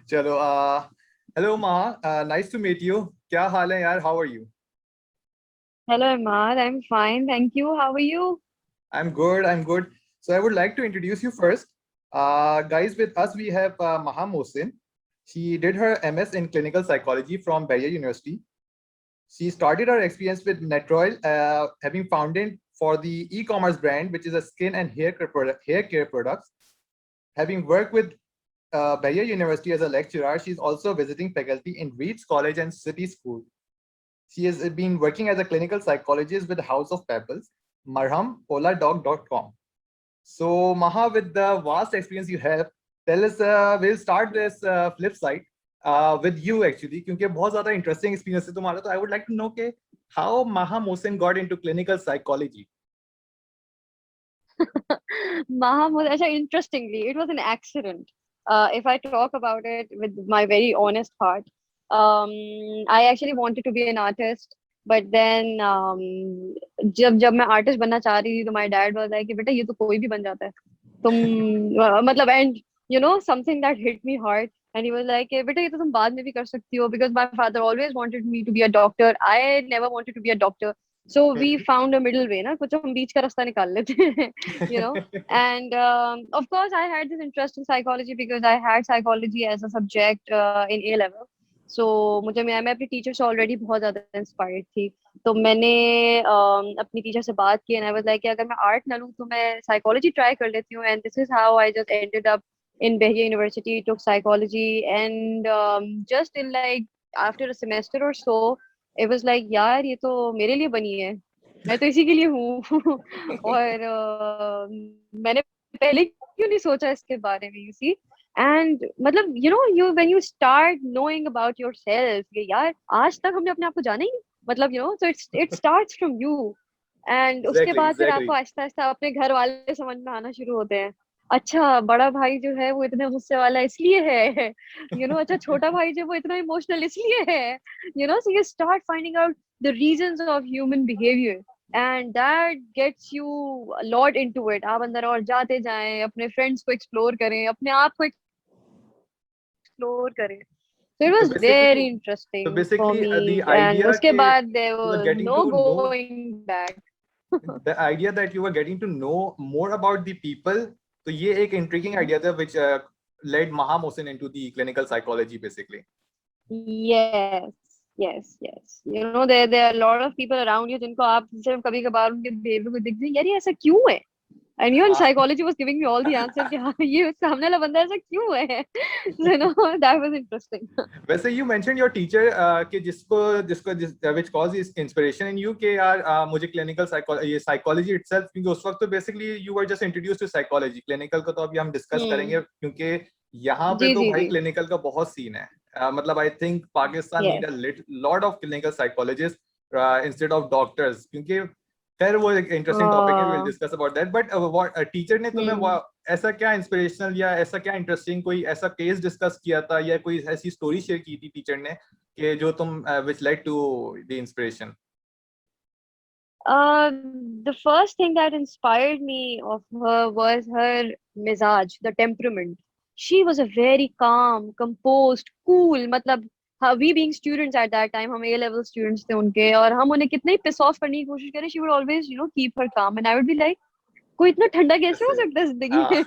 चलो हेलो माँ, nice to meet you. क्या हाल है यार? How are you? Hello, Ahmad. I'm fine. Thank you. How are you? I'm good. I'm good. So I would like to introduce you first. Guys, with us we have Maha Mohsin. She did her MS in clinical psychology from Bahia University. She started her experience with Netroil, having founded for the e-commerce brand, which is a skin and hair care products. Having worked with Bahia University as a lecturer, she is also visiting faculty in Reeds College and City School. She has been working as a clinical psychologist with House of Pebbles, Marham, PolaDog.com. So, Maha, with the vast experience you have, tell us, we'll start this flip side with you actually, क्योंकि बहुत ज़्यादा interesting experience है तुम्हारा, तो I would like to know कि how Maha Mohsin got into clinical psychology. Mahamud, interestingly, it was an accident. If I talk about it with my very honest heart, um, I actually wanted to be an artist, but then जब जब मैं artist बनना चाह रही थी, तो my dad was like कि बेटा ये तो कोई भी बन जाता है. मतलब and something that hit me hard, and he was like कि बेटा ये तो तुम बाद में भी कर सकती हो, because my father always wanted me to be a doctor. I never wanted to be a doctor. So we found a middle way, ना कुछ हम बीच का रास्ता निकाल लेते हैं. you know and of course I had this interest in psychology because I had psychology as a subject in A level. So मुझे मैं अपनी टीचर से ऑलरेडी बहुत ज्यादा इंस्पायर्ड थी. तो मैंने अपनी टीचर से बात की, एंड आई वाज लाइक कि अगर मैं आर्ट ना लूँ तो मैं साइकोलॉजी ट्राई कर लेती हूँ. And this is how I just ended up in Bahia University, took psychology, and just in like after a semester or so, it was like यार ये तो मेरे लिए बनी है, मैं तो इसी के लिए हूँ. और मैंने पहले क्यों नहीं सोचा इसके बारे में, यू सी. एंड मतलब you when you start knowing about yourself, ये यार आज तक हमने अपने आप को जाना ही नहीं. मतलब so it starts from you. And उसके Exactly, बाद फिर आपको exactly. आहिस्ता आहिस्ता अपने घर वाले समझ में आना शुरू होते हैं. अच्छा बड़ा भाई जो है वो इतना गुस्से वाला इसलिए है. अच्छा छोटा भाई जो वो इतना इमोशनल इसलिए है. So you start finding out the reasons of human behavior, and that gets you a lot into it. आप अंदर और जाते जाएं, अपने फ्रेंड्स को एक्सप्लोर करें, अपने आप को एक्सप्लोर करें. So it So was very basically, so interesting for basically, me, the and idea उसके that बाद there you were was getting no to know going back. the idea that you were getting to know more about the people. So ये एक intriguing idea था which led Maha Mohsin into the clinical psychology basically. Yes, yes, yes. There are a lot of people around you जिनको आप सिर्फ कभी कभार उनके behavior को देखते हैं, यार ये ऐसा क्यों है. And even हाँ. psychology was giving me all the answer कि हाँ ये सामने वाला बंदा ऐसा क्यों है. That was interesting. वैसे you mentioned your teacher कि जिसको जिसको जिस which caused his inspiration in you कि यार मुझे clinical ये psychology itself, क्योंकि उस वक्त तो basically you were just introduced to psychology. Clinical को तो अभी हम discuss करेंगे क्योंकि यहाँ पे जी तो जी भाई जी. clinical का बहुत सीन है. मतलब I think Pakistan need Yes. a lot of clinical psychologists instead of doctors, क्योंकि खैर वो एक इंटरेस्टिंग टॉपिक है, will uh, discuss about that. But what teacher ने तुम्हें हम्म ऐसा क्या इंस्पिरेशनल या ऐसा क्या इंटरेस्टिंग कोई ऐसा केस डिस्कस किया था या कोई ऐसी स्टोरी शेयर की थी टीचर ने कि जो तुम which led to the inspiration? the first thing that inspired me of her was her mizaj, the temperament. She was a very calm, composed, cool. मतलब we being students at that time, हम A level students थे उनके, और हम उन्हें कितने ही piss off करने की कोशिश करें, she would always keep her calm, and I would be like कोई इतना ठंडा कैसे हो ऐसे सकता है जिंदगी हाँ. में.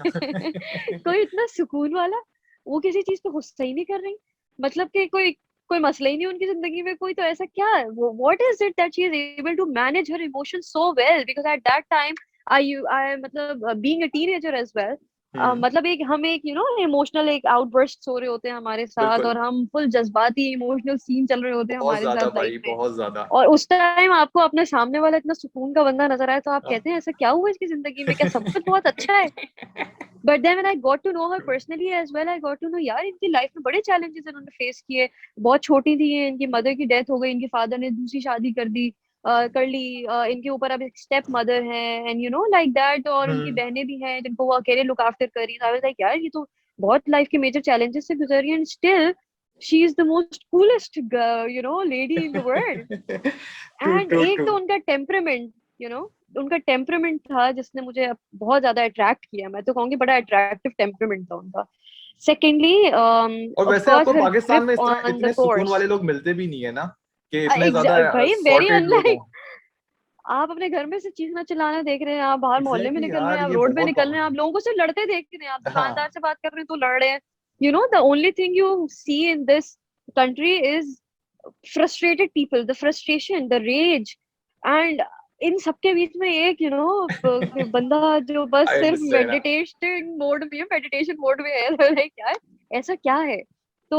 कोई इतना सुकून वाला, वो किसी चीज पे गुस्सा ही नहीं कर रही. मतलब कि कोई कोई मसला ही नहीं उनकी जिंदगी में. कोई तो ऐसा क्या है, what is it that she is able to manage her emotion so well, because at that time I मतलब being a teenager as well. मतलब एक हम एक इमोशनल एक आउटबर्स्ट हो रहे होते हैं हमारे साथ, बिल्कुल. और हम फुल जज्बाती इमोशनल सीन चल रहे होते हैं बहुत हमारे ज्यादा साथ लाइफ भाई, में. बहुत ज्यादा. और उस टाइम आपको अपने सामने वाला इतना सुकून का बंदा नजर आए, तो आप कहते हैं ऐसा क्या हुआ इसकी जिंदगी में, क्या सब कुछ बहुत अच्छा है. But then when I got to know her personally as well, I got to know यार इनकी लाइफ में बड़े चैलेंजेस इन्होंने फेस किए. बहुत छोटी थी ये, इनकी मदर की डेथ हो गई, इनके फादर ने दूसरी शादी कर दी, कर ली. इनके ऊपर अब एक स्टेप मदर है, एंड लाइक दैट. और उनकी हम्म. बहनें भी हैं जिनको वो अकेले लुक आफ्टर कर रही. आई वाज लाइक यार ये तो बहुत लाइफ के मेजर चैलेंजेस से गुजर रही है, and still she is the most coolest lady in the world. True, and true, एक ट्रू. तो उनका टेम्परामेंट, उनका टेम्परामेंट था जिसने मुझे बहुत ज्यादा अट्रैक्ट किया. मैं तो कहूंगी बड़ा अट्रैक्टिव टेम्परामेंट था उनका. Secondly, और of वैसे course, आपको her पाकिस्तान grip में इतना on the इतने सुकून course. वाले लोग मिलते भी नहीं है ना, कि इतने ज्यादा भाई वेरी सॉर्टेड लोग हों। अनलाइक, आप अपने घर में से चीखना चिल्लाना देख रहे हैं, आप बाहर मोहल्ले में एग्जैक्टली निकल रहे हैं, यार, आप ये रोड पे बहुत निकल रहे हैं, कॉमन आप लोगों को सिर्फ लड़ते देख रहे हैं, आप है। हाँ, दुकानदार से बात कर रहे हैं तो लड़ रहे हैं. You know, the only thing you see in this country is frustrated people, the frustration, the rage, and इन सबके बीच में एक बंदा जो बस आई सिर्फ अंडरस्टैंड। मेडिटेशन मोड में है, मेडिटेशन मोड में है. Like, यार ऐसा क्या है? तो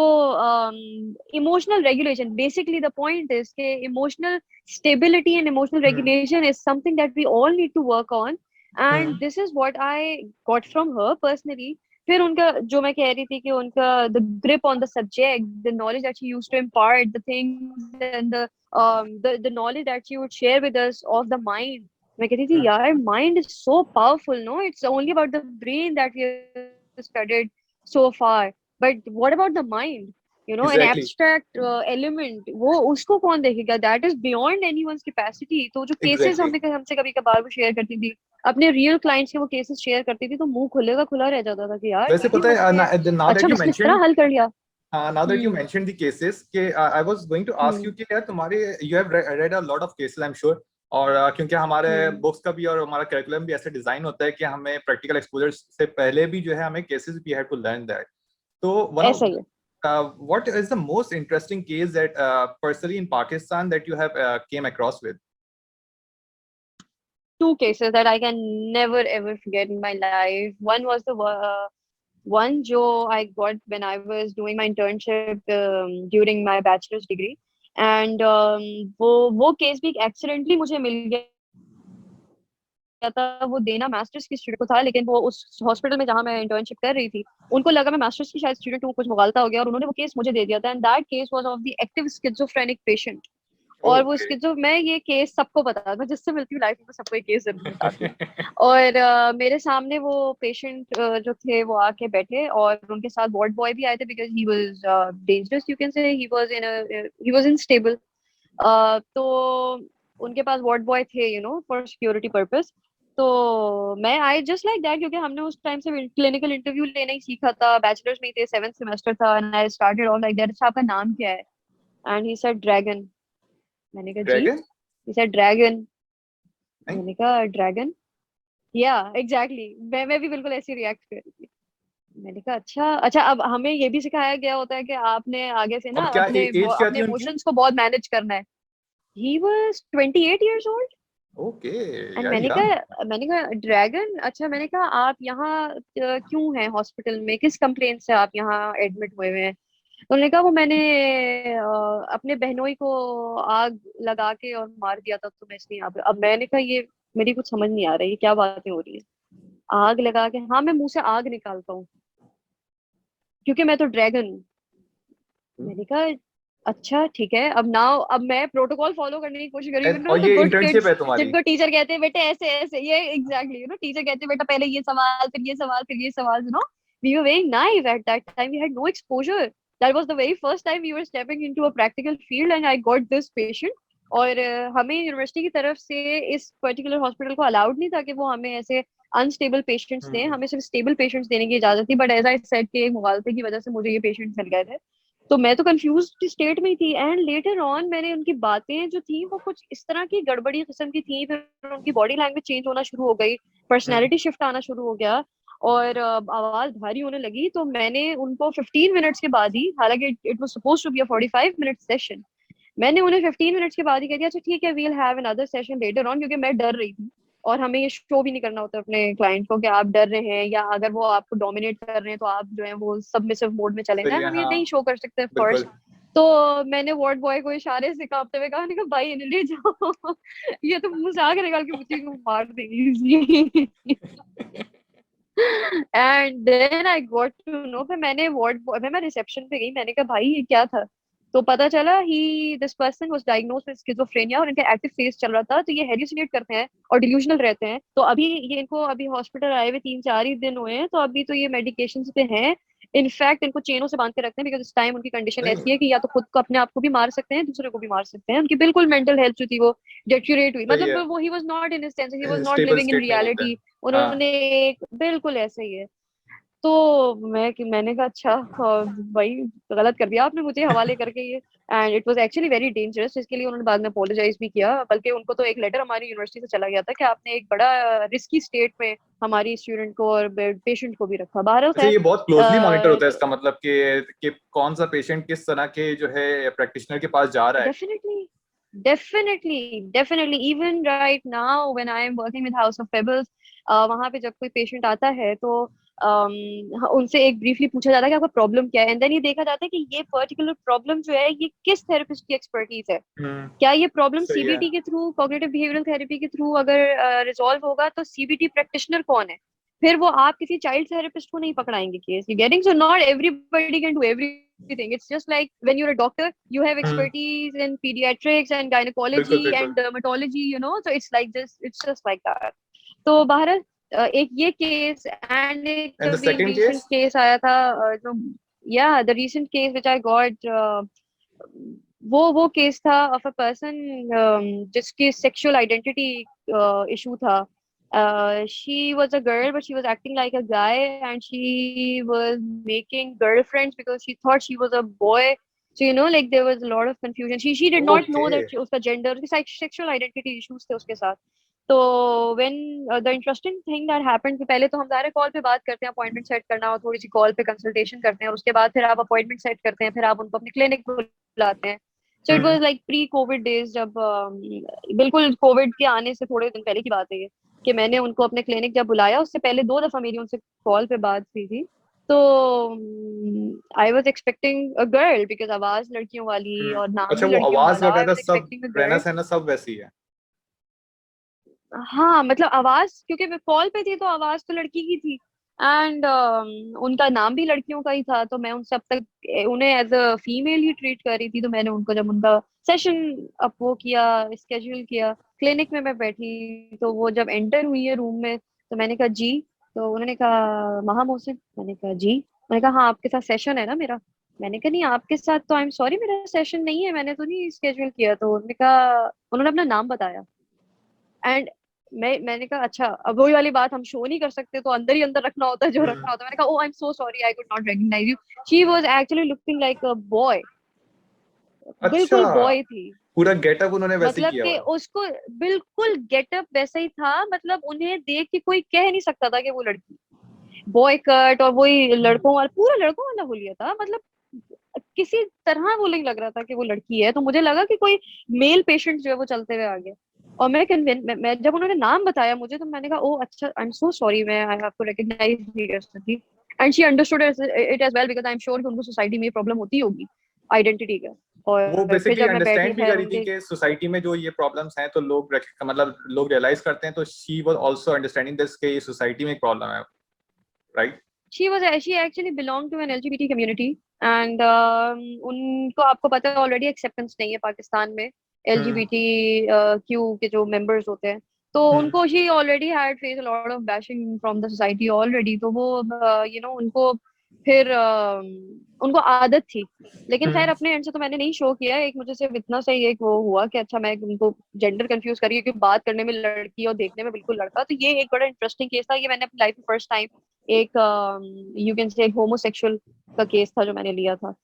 emotional regulation, basically the point is के emotional stability and emotional hmm regulation is something that we all need to work on, and hmm this is what I got from her personally. फिर उनका जो मैं कह रही थी कि उनका the grip on the subject, the knowledge that she used to impart the things and the knowledge that she would share with us of the mind. मैं कहती थी हम्म, यार mind is so powerful, no, it's only about the brain that we have studied so far, but what about the mind? An exactly abstract element, वो उसको कौन देखेगा? That is beyond anyone's capacity. तो जो केसेस एग्जैक्टली। हमसे कभी कभार वो शेयर करती थी, अपने रियल क्लाइंट्स के वो केसेस शेयर करती थी, तो मुंह खुले का खुला रह जाता था कि यार वैसे ये पता है, मसले हैं, नाउ अच्छा दैट यू मसले इस मेंशन, तरह हल कर लिया. now that you hmm. mentioned the cases के I was going to ask you hmm. कि यार तुम्हारे, you have read a lot of cases I am sure, और क्योंकि हमारे हम्म. बुक्स का भी और हमारा करिकुलम भी ऐसे डिजाइन होता है कि हमें प्रैक्टिकल एक्सपोजर से पहले भी जो है हमें cases we have to learn that. तो वन ऐसा ऑफ ही है. what is the most interesting case that personally in Pakistan that you have came across with? Two cases that I can never ever forget in my life. One was the one jo I got when I was doing my internship during my bachelor's degree, and वो case भी accidentally मुझे मिल गया था. वो देना masters की student को था, लेकिन वो उस हॉस्पिटल में जहाँ मैं इंटर्नशिप कर रही थी, उनको लगा मैं मास्टर्स की शायद स्टूडेंट हूँ, कुछ मुगालता हो गया, और उन्होंने वो केस मुझे दे दिया था. And that case was of the active schizophrenic patient. और वो Okay. स्किज़ो, मैं ये केस सबको बता, मैं जिससे मिलती हूँ लाइफ में सबको ये केस जरूर बताती हूँ. और मेरे सामने वो पेशेंट जो थे वो आके बैठे, और उनके साथ वार्ड बॉय भी आए थे, because he was dangerous, you can say he was instable. तो उनके पास वार्ड बॉय थे, फॉर सिक्योरिटी पर्पस. तो मैं आई जस्ट लाइक दैट, क्योंकि हमने उस टाइम से क्लिनिकल इंटरव्यू लेना ही सीखा था, बैचलर्स में ही थे, 7th सेमेस्टर था, and I started all like that. अच्छा आपका नाम क्या है? And he said dragon. मैंने कहा जी. Dragon? He said dragon. नहीं? मैंने कहा ड्रैगन. या एग्जैक्टली, मैं भी बिल्कुल ऐसे रिएक्ट कर रही थी. मैंने कहा अच्छा अच्छा. अब हमें ये भी सिखाया गया होता है कि आपने आगे से ना अब क्या अपने एज क्या अपने थी उनकी? इमोशंस को बहुत मैनेज करना है. He was 28 years old. Okay, and यार यंग। मैंने कहा ड्रैगन. अच्छा. मैंने कहा आप यहाँ क्यों हैं हॉस्पिटल में, किस कंप्लेंट से आप यहाँ एडमिट हुए हुए हैं? तो उन्होंने कहा वो मैंने अपने बहनोई को आग लगा के और मार दिया था, तो मैं इसलिए यहाँ पे. अब मैंने कहा ये मेरी कुछ समझ नहीं आ रही, ये क्या बातें हो रही है? आग लगा के? हाँ, मैं मुंह से आग निकालता हूँ क्योंकि मैं तो ड्रैगन हूँ. मैंने कहा अच्छा ठीक है. अब मैं प्रोटोकॉल फॉलो करने की कोशिश करी, और द ये गुड इंटर्नशिप किड्स, है तुम्हारी? जिनको टीचर कहते हैं बेटे ऐसे ऐसे, ये एग्जैक्टली, टीचर कहते हैं बेटा पहले ये सवाल, फिर ये सवाल, फिर ये सवाल. We were very naive at that time, we had no exposure. That was the very first time we were stepping into a practical field, and I got this patient. और हमें यूनिवर्सिटी की तरफ से इस पर्टिकुलर हॉस्पिटल को allowed नहीं था कि वो हमें ऐसे अनस्टेबल पेशेंट्स दें, हम्म हमें सिर्फ स्टेबल पेशेंट्स देने की इजाजत थी. बट एज आई सेड के मुगालते की वजह से मुझे ये पेशेंट मिल गए थे, तो मैं तो कंफ्यूज स्टेट में ही थी. एंड लेटर ऑन मैंने उनकी बातें जो थी वो कुछ इस तरह की गड़बड़ी किस्म की थी, फिर उनकी बॉडी लैंग्वेज चेंज होना शुरू हो गई, हम्म पर्सनैलिटी शिफ्ट आना शुरू हो गया, और आवाज भारी होने लगी. तो मैंने उनको 15 मिनट्स के बाद ही, हालांकि it was suppose to be a 45 minute session, मैंने उन्हें 15 मिनट्स के बाद ही कह दिया अच्छा ठीक है, we'll have another session later on, क्योंकि मैं डर रही थी. और हमें ये शो भी नहीं करना होता अपने क्लाइंट को कि आप डर रहे हैं, या अगर वो आपको डोमिनेट कर रहे हैं तो आप जो है वो सबमिसिव मोड में चले जाएं, चलिए, हम ये हाँ नहीं शो कर सकते ऑफ कोर्स. बिल्कुल। तो मैंने वार्ड बॉय को इशारे से कांपते हुए कहा, मैंने कहा भाई इन्हें ले जाओ. ये तो मुंह से आग निकाल के मुझे क्यों मार देंगी. And then I got to know, फिर मैंने वार्ड बॉय, मैं रिसेप्शन पे गई, मैंने कहा भाई ये क्या था? तो पता चला he this person was diagnosed with schizophrenia, और इनका एक्टिव फेज चल रहा था, तो ये हेलुसिनेट करते हैं और डिल्यूजनल रहते हैं. तो अभी ये इनको अभी हॉस्पिटल आए हुए 3-4 ही दिन हुए हैं, तो अभी तो ये मेडिकेशन पे हैं. इनफैक्ट इनको चेनों से बांध के रखते हैं, बिकॉज इस टाइम उनकी कंडीशन नहीं, ऐसी है कि या तो खुद को अपने आप को भी मार सकते हैं, दूसरे को भी मार सकते हैं. उनकी बिल्कुल मेंटल हेल्थ जो थी वो डेट्यूरेट हुई, सही है, मतलब वो he was not in his senses, he was not stable living in state नहीं होता है। रियलिटी. हाँ, उन्होंने बिल्कुल ऐसे ही है. मैंने कहा अच्छा, भाई गलत कर दिया आपने मुझे हवाले करके ये। And it was actually very dangerous. इसके लिए उन्होंने बाद में अपोलोजाइज भी किया, बल्कि उनको तो एक लेटर हमारी यूनिवर्सिटी से चला गया था कि आपने एक बड़ा रिस्की स्टेट में हमारी स्टूडेंट को और पेशेंट को भी रखा। बहरहाल अच्छा, खैर, ये बहुत क्लोजली मॉनिटर होता है, तो इसका मतलब कि कौन सा पेशेंट किस तरह के जो है प्रैक्टिशनर के पास जा रहा है। definitely, definitely even right now when I am working with House of Pebbles, वहां पे जब कोई पेशेंट आता है तो उनसे एक ब्रीफली पूछा जाता है कि आपका प्रॉब्लम क्या है, एंड देन ये देखा जाता है कि ये पर्टिकुलर प्रॉब्लम जो है ये किस थेरेपिस्ट की एक्सपर्टीज है। हम्म। क्या ये प्रॉब्लम सही है। सीबीटी के थ्रू, कॉग्निटिव बिहेवियरल थेरेपी के थ्रू अगर रिजॉल्व होगा तो सीबीटी प्रैक्टिशनर कौन है, फिर वो आप किसी चाइल्ड थेरेपिस्ट को नहीं पकड़ाएंगे case. You getting? So not everybody can do everything. It's just like when you are a doctor, you have hmm. expertise in pediatrics and gynecology बिल्कुल बिल्कुल। and dermatology, you know, so it's like this, it's just like that. तो बहरहाल एक ये case, and एक and the अभी second recent case. Case आया था जो, या the recent case which I got, वो केस था ऑफ अ पर्सन जिसकी सेक्सुअल आइडेंटिटी इशू था। she was a girl but she was acting like a guy, and she was making girlfriends because she thought she was a boy. So you know, like there was a lot of confusion. She did not know okay. that उसका gender, उसकी sexual identity issues थे उसके साथ। तो when the interesting thing that happened कि पहले तो हम डायरेक्ट कॉल पे बात करते हैं, अपॉइंटमेंट सेट करना और थोड़ी सी कॉल पे कंसल्टेशन करते हैं, और उसके बाद फिर आप अपॉइंटमेंट सेट करते हैं, फिर आप उनको अपनी क्लिनिक बुलाते हैं। So it was like pre Covid days, जब बिल्कुल कोविड के आने से थोड़े दिन पहले की बात है ये, कि मैंने उनको अपने क्लिनिक जब बुलाया, उससे पहले 2 दफा मेरी उनसे कॉल पे बात हुई थी। तो I was expecting a girl because आवाज लड़कियों वाली और नाम अच्छा, भी वो लड़कियों आवाज वाला, आई वगैरह वाज सब एक्सपेक्टिंग अ रहना गर्ल। सहना सब वैसी है। हाँ मतलब आवाज, क्योंकि मैं कॉल पे थी तो आवाज तो लड़की की थी, एंड उनका नाम भी लड़कियों का ही था, तो मैं उनसे अब तक उन्हें एज अ फीमेल ही ट्रीट कर रही थी। तो मैंने उनको जब उनका सेशन अब वो किया, स्केड्यूल किया, क्लिनिक में मैं बैठी, तो वो जब एंटर हुई है रूम में, तो मैंने कहा जी। तो उन्होंने कहा महा मोहसिन। मैंने कहा जी। मैंने कहा हाँ, आपके साथ सेशन है ना मेरा। मैंने कहा नहीं, आपके साथ तो आई एम सॉरी मेरा सेशन नहीं है, मैंने तो नहीं स्केड्यूल किया। तो उन्होंने कहा, उन्होंने अपना नाम बताया, एंड मैंने कहा अच्छा, अब वही वाली बात, हम शो नहीं कर सकते तो अंदर ही अंदर रखना होता है जो रखना होता है। मैंने कहा oh I am so sorry, I could not recognise you. She was actually looking like a boy, अच्छा, बिल्कुल बॉय थी। पूरा गेटअप उन्होंने वैसे ही मतलब किया कि हुआ है। उसको बिल्कुल गेटअप वैसा ही था, मतलब उन्हें देख के कोई कह नहीं सकता था कि वो लड़की। बॉय कट और वही लड़कों वाला, पूरा लड़कों वाला हो लिया था, मतलब किसी तरह वो नहीं लग रहा था कि वो लड़की है। तो मुझे लगा कि कोई मेल पेशेंट जो है वो चलते हुए आ गया। और मैं कन्विंस, मैं जब उन्होंने नाम बताया मुझे, तो मैंने कहा ओ अच्छा, आई एम सो सॉरी, मैं आई आपको रिकॉग्नाइज नहीं कर सकती। And she understood it as well because I am sure कि उनको सोसाइटी में प्रॉब्लम होती होगी आइडेंटिटी का। वो और फिर बेसिकली जब मैं बैठी अंडरस्टैंड भी खैर करी थी उनके, कि सोसाइटी में जो ये प्रॉब्लम्स हैं तो मतलब लोग रियलाइज करते हैं, तो she was also understanding this कि ये सोसाइटी में एक प्रॉब्लम है, right. she actually belonged to an LGBT community, and उनको आपको पता है ऑलरेडी एक्सेप्टेंस नहीं है पाकिस्तान में हम्म। LGBT क्यू के जो मेंबर्स होते हैं। तो हम्म। उनको she already had faced a lot of bashing from the society already, तो वो उनको फिर उनको आदत थी। लेकिन खैर हम्म। अपने एंड से तो मैंने नहीं शो किया। एक मुझे सिर्फ इतना सही एक वो हुआ कि अच्छा, मैं उनको जेंडर कंफ्यूज करी, क्योंकि बात करने में लड़की और देखने में बिल्कुल लड़का। तो ये एक बड़ा इंटरेस्टिंग केस था, ये मैंने अपनी लाइफ में फर्स्ट टाइम एक यू कैन से होमोसेक्सुअल का केस था जो मैंने लिया था।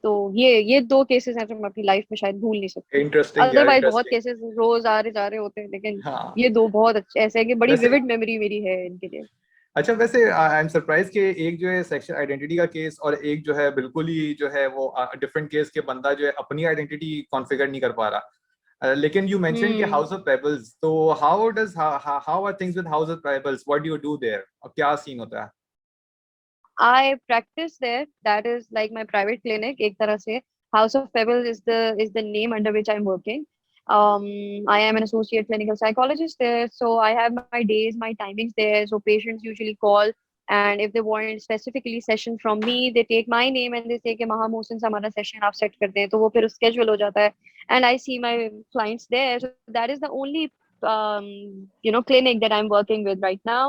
तो ये 2 केसेस हैं जो मैं अपनी लाइफ में शायद भूल नहीं सकती। इंटरेस्टिंग यार, अदरवाइज बहुत इंटरेस्टिंग। केसेस रोज आ रहे जा रहे होते हैं, लेकिन हाँ। ये 2 बहुत अच्छे ऐसे हैं कि बड़ी वैसे, विविड मेमोरी मेरी है इनके लिए। अच्छा वैसे आई एम सरप्राइज कि एक जो है सेक्सुअल आइडेंटिटी का केस और एक जो है बिल्कुल ही जो है वो डिफरेंट केस के बंदा जो है अपनी आइडेंटिटी कॉन्फ़िगर नहीं कर पा रहा। लेकिन यू मेंशन कि हम्म। हाउस ऑफ पेबल्स, तो how are things with house of pebbles, what do you do there, और क्या सीन होता है। I practice there. That is like my private clinic. एक तरह से House of Pebbles is the name under which I'm working. I am an associate clinical psychologist there, so I have my days, my timings there. So patients usually call, and if they want specifically session from me, they take my name and they say कि महा मोहसिन से हमारा session आप set कर दें, तो वो फिर schedule हो जाता है, and I see my clients there. So that is the only clinic that I'm working with right now.